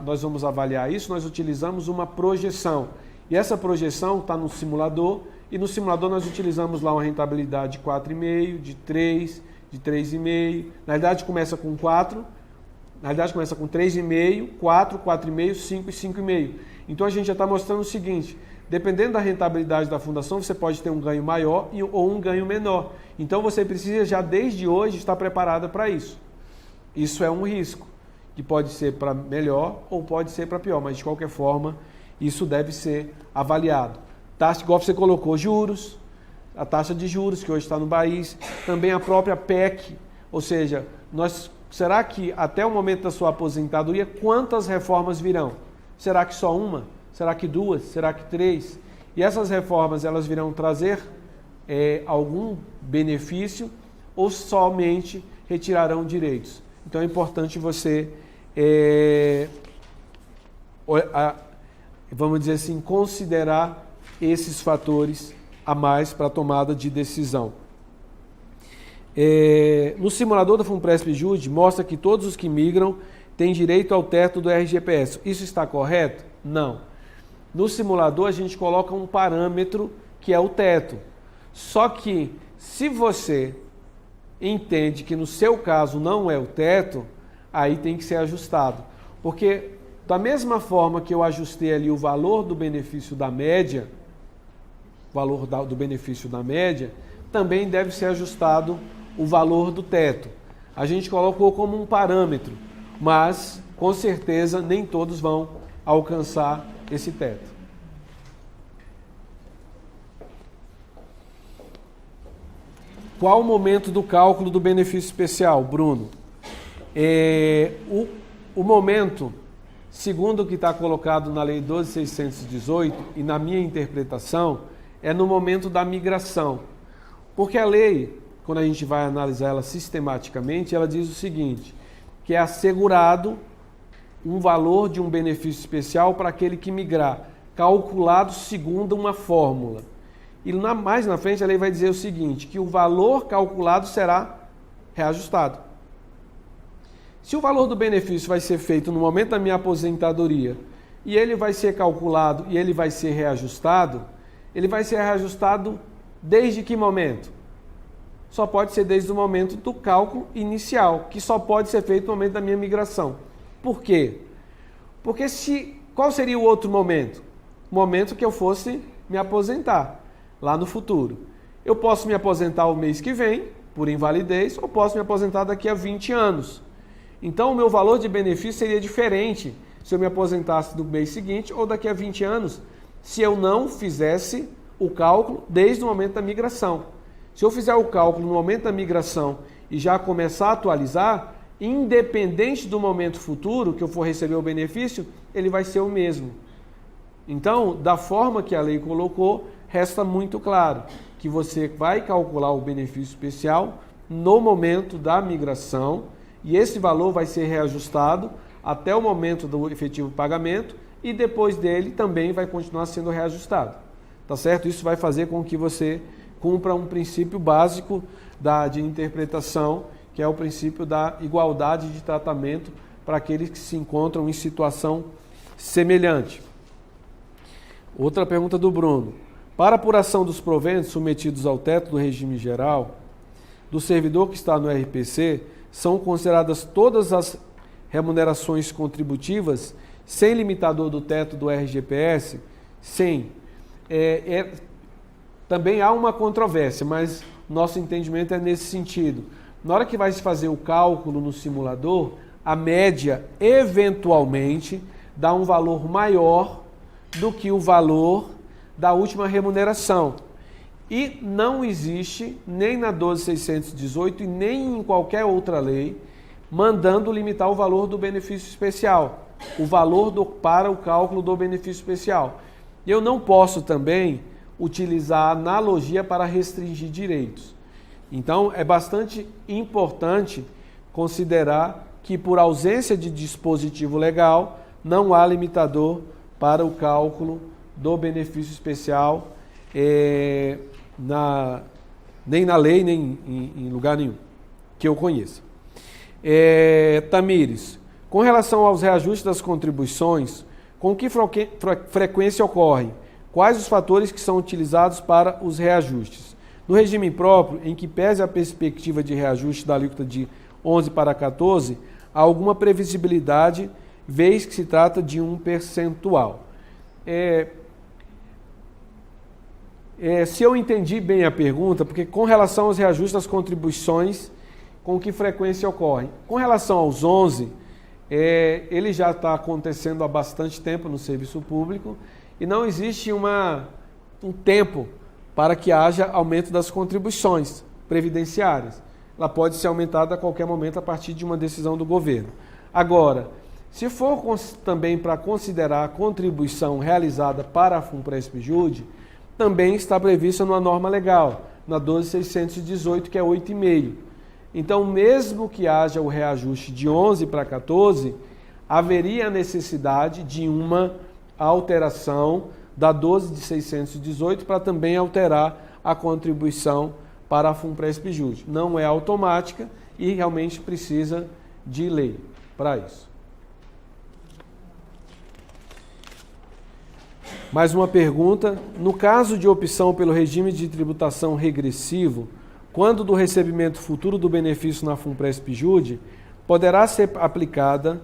nós vamos avaliar isso, nós utilizamos uma projeção. E essa projeção está no simulador, e no simulador nós utilizamos lá uma rentabilidade de 4,5, de 3, de 3,5. Na verdade começa com 4, na verdade começa com 3,5, 4, 4,5, 5 e 5,5. Então a gente já está mostrando o seguinte, dependendo da rentabilidade da fundação, você pode ter um ganho maior ou um ganho menor. Então você precisa já desde hoje estar preparada para isso. Isso é um risco, que pode ser para melhor ou pode ser para pior, mas de qualquer forma isso deve ser avaliado. Taxa, igual você colocou, juros, a taxa de juros que hoje está no país, também a própria PEC, ou seja, será que até o momento da sua aposentadoria, quantas reformas virão? Será que só uma? Será que duas? Será que três? E essas reformas, elas virão trazer algum benefício ou somente retirarão direitos? Então é importante você, vamos dizer assim, considerar esses fatores a mais para a tomada de decisão. No simulador da FUNPRESP-JUDE mostra que todos os que migram têm direito ao teto do RGPS. Isso está correto? Não. No simulador a gente coloca um parâmetro que é o teto. Só que se você entende que no seu caso não é o teto, aí tem que ser ajustado. Porque da mesma forma que eu ajustei ali o valor do benefício da média, também deve ser ajustado o valor do teto. A gente colocou como um parâmetro, mas com certeza nem todos vão alcançar esse teto. Qual o momento do cálculo do benefício especial, Bruno? O momento, segundo o que está colocado na Lei 12.618 e na minha interpretação, é no momento da migração. Porque a lei, quando a gente vai analisar ela sistematicamente, ela diz o seguinte, que é assegurado um valor de um benefício especial para aquele que migrar, calculado segundo uma fórmula. E mais na frente a lei vai dizer o seguinte, que o valor calculado será reajustado. Se o valor do benefício vai ser feito no momento da minha aposentadoria e ele vai ser calculado e ele vai ser reajustado, ele vai ser reajustado desde que momento? Só pode ser desde o momento do cálculo inicial, que só pode ser feito no momento da minha migração. Por quê? Porque qual seria o outro momento? O momento que eu fosse me aposentar, lá no futuro. Eu posso me aposentar o mês que vem, por invalidez, ou posso me aposentar daqui a 20 anos. Então, o meu valor de benefício seria diferente se eu me aposentasse no mês seguinte ou daqui a 20 anos, se eu não fizesse o cálculo desde o momento da migração. Se eu fizer o cálculo no momento da migração e já começar a atualizar, independente do momento futuro que eu for receber o benefício, ele vai ser o mesmo. Então, da forma que a lei colocou, resta muito claro que você vai calcular o benefício especial no momento da migração e esse valor vai ser reajustado até o momento do efetivo pagamento e depois dele também vai continuar sendo reajustado. Tá certo? Isso vai fazer com que você cumpra um princípio básico de interpretação, que é o princípio da igualdade de tratamento para aqueles que se encontram em situação semelhante. Outra pergunta do Bruno. Para apuração dos proventos submetidos ao teto do regime geral, do servidor que está no RPC, são consideradas todas as remunerações contributivas sem limitador do teto do RGPS? Sim. Também há uma controvérsia, mas nosso entendimento é nesse sentido. Na hora que vai se fazer o cálculo no simulador, a média, eventualmente, dá um valor maior do que o valor da última remuneração. E não existe, nem na 12.618 e nem em qualquer outra lei, mandando limitar o valor do benefício especial, o valor para o cálculo do benefício especial. Eu não posso também utilizar a analogia para restringir direitos. Então, é bastante importante considerar que, por ausência de dispositivo legal, não há limitador para o cálculo do benefício especial, nem na lei, nem em lugar nenhum, que eu conheça. Tamires, com relação aos reajustes das contribuições, com que frequência ocorrem? Quais os fatores que são utilizados para os reajustes? No regime próprio, em que pese a perspectiva de reajuste da alíquota de 11 para 14, há alguma previsibilidade, vez que se trata de um percentual. Se eu entendi bem a pergunta, porque com relação aos reajustes das contribuições, com que frequência ocorrem? Com relação aos 11, ele já está acontecendo há bastante tempo no serviço público e não existe um tempo para que haja aumento das contribuições previdenciárias. Ela pode ser aumentada a qualquer momento a partir de uma decisão do governo. Agora, se for também para considerar a contribuição realizada para a FUNPRESP-JUDE, também está prevista numa norma legal, na 12.618, que é 8,5. Então, mesmo que haja o reajuste de 11 para 14, haveria a necessidade de uma alteração da 12.618 para também alterar a contribuição para a FUNPRESP-JUDE. Não é automática e realmente precisa de lei para isso. Mais uma pergunta. No caso de opção pelo regime de tributação regressivo, quando do recebimento futuro do benefício na FUNPRESP-JUDE, poderá ser aplicada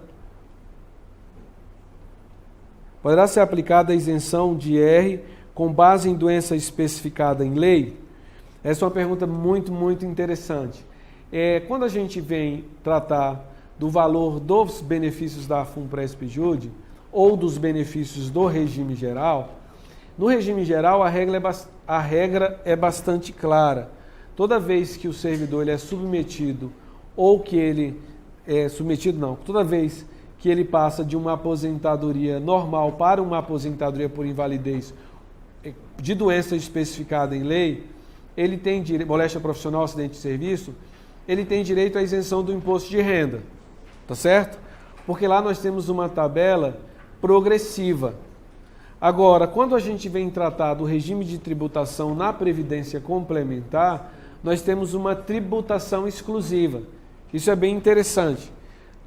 a isenção de IR com base em doença especificada em lei? Essa é uma pergunta muito, muito interessante. Quando a gente vem tratar do valor dos benefícios da FUNPRESP-JUDE ou dos benefícios do regime geral, no regime geral a regra é bastante clara. Toda vez que o servidor ele é submetido ou que ele toda vez que ele passa de uma aposentadoria normal para uma aposentadoria por invalidez de doença especificada em lei, ele tem direito, moléstia profissional, acidente de serviço, ele tem direito à isenção do imposto de renda, tá certo? Porque lá nós temos uma tabela progressiva. Agora, quando a gente vem tratar do regime de tributação na Previdência Complementar, nós temos uma tributação exclusiva. Isso é bem interessante.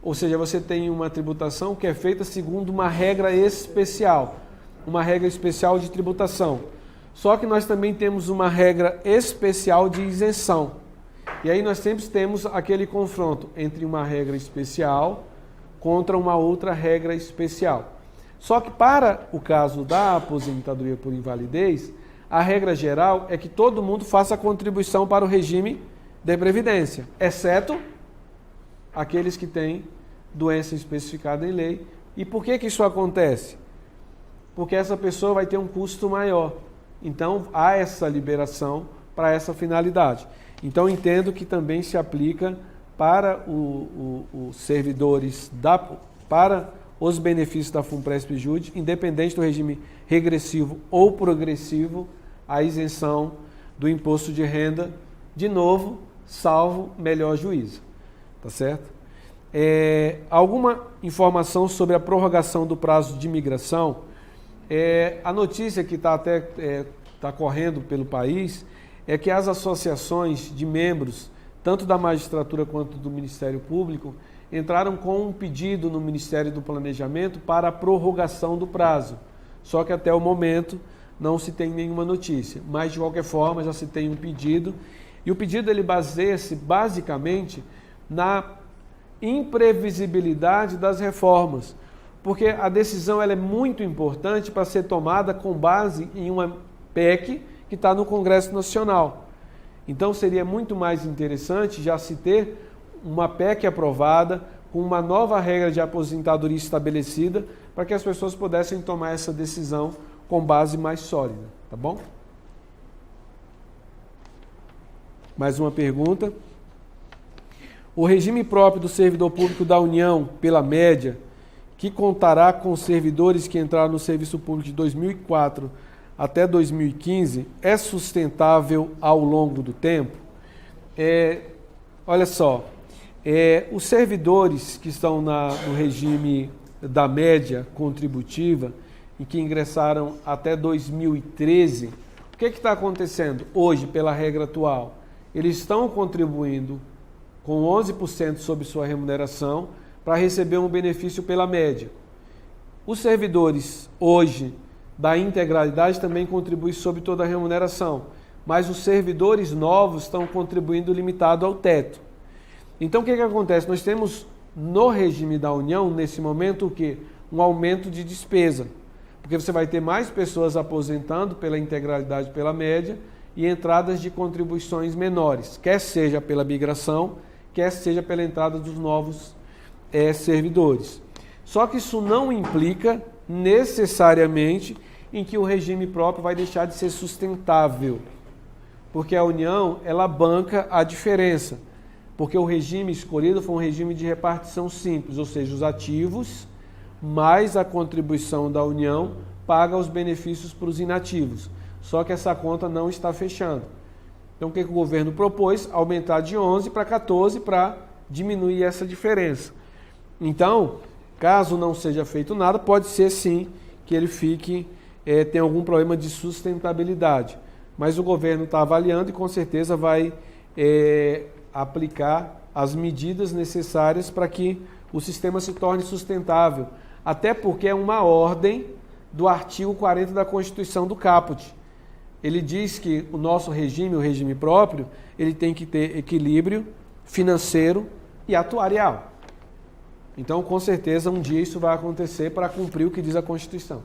Ou seja, você tem uma tributação que é feita segundo uma regra especial de tributação. Só que nós também temos uma regra especial de isenção. E aí nós sempre temos aquele confronto entre uma regra especial contra uma outra regra especial. Só que para o caso da aposentadoria por invalidez, a regra geral é que todo mundo faça a contribuição para o regime de previdência, exceto aqueles que têm doença especificada em lei. E por que isso acontece? Porque essa pessoa vai ter um custo maior. Então, há essa liberação para essa finalidade. Então, entendo que também se aplica para os servidores, para os benefícios da FUNPRESP-JUDE, independente do regime regressivo ou progressivo, a isenção do imposto de renda, de novo, salvo melhor juízo. Tá certo? Alguma informação sobre a prorrogação do prazo de migração? A notícia que está correndo pelo país é que as associações de membros, tanto da magistratura quanto do Ministério Público, entraram com um pedido no Ministério do Planejamento para a prorrogação do prazo. Só que até o momento não se tem nenhuma notícia. Mas, de qualquer forma, já se tem um pedido. E o pedido ele baseia-se basicamente na imprevisibilidade das reformas. Porque a decisão ela é muito importante para ser tomada com base em uma PEC que está no Congresso Nacional. Então seria muito mais interessante já se ter uma PEC aprovada, com uma nova regra de aposentadoria estabelecida, para que as pessoas pudessem tomar essa decisão com base mais sólida. Tá bom? Mais uma pergunta. O regime próprio do servidor público da União, pela média, que contará com servidores que entraram no serviço público de 2004 até 2015, é sustentável ao longo do tempo? Olha só, os servidores que estão no regime da média contributiva e que ingressaram até 2013, o que está acontecendo hoje pela regra atual? Eles estão contribuindo com 11% sobre sua remuneração para receber um benefício pela média. Os servidores hoje da integralidade também contribuem sobre toda a remuneração, mas os servidores novos estão contribuindo limitado ao teto. Então o que acontece? Nós temos no regime da União, nesse momento, o quê? Um aumento de despesa, porque você vai ter mais pessoas aposentando pela integralidade pela média e entradas de contribuições menores, quer seja pela migração, quer seja pela entrada dos novos servidores. Só que isso não implica necessariamente em que o regime próprio vai deixar de ser sustentável, porque a União ela banca a diferença, porque o regime escolhido foi um regime de repartição simples, ou seja, os ativos mais a contribuição da União paga os benefícios para os inativos, só que essa conta não está fechando. Então o que o governo propôs? Aumentar de 11 para 14 para diminuir essa diferença. Então, caso não seja feito nada, pode ser sim que ele tenha algum problema de sustentabilidade. Mas o governo está avaliando e com certeza vai aplicar as medidas necessárias para que o sistema se torne sustentável. Até porque é uma ordem do artigo 40 da Constituição do Caput. Ele diz que o nosso regime, o regime próprio, ele tem que ter equilíbrio financeiro e atuarial. Então, com certeza, um dia isso vai acontecer para cumprir o que diz a Constituição.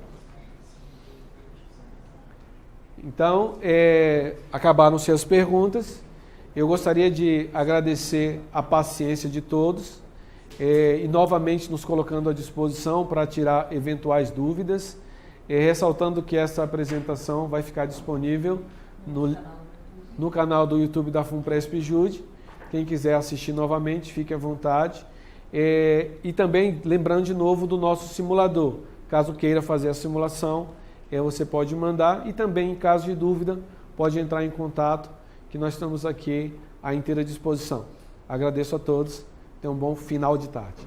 Então, acabaram-se as perguntas. Eu gostaria de agradecer a paciência de todos e novamente nos colocando à disposição para tirar eventuais dúvidas, ressaltando que essa apresentação vai ficar disponível no canal do YouTube da FUNPRESP-JUDE. Quem quiser assistir novamente, fique à vontade. E também lembrando de novo do nosso simulador. Caso queira fazer a simulação, você pode mandar e também, em caso de dúvida, pode entrar em contato, que nós estamos aqui à inteira disposição. Agradeço a todos. Tenham um bom final de tarde.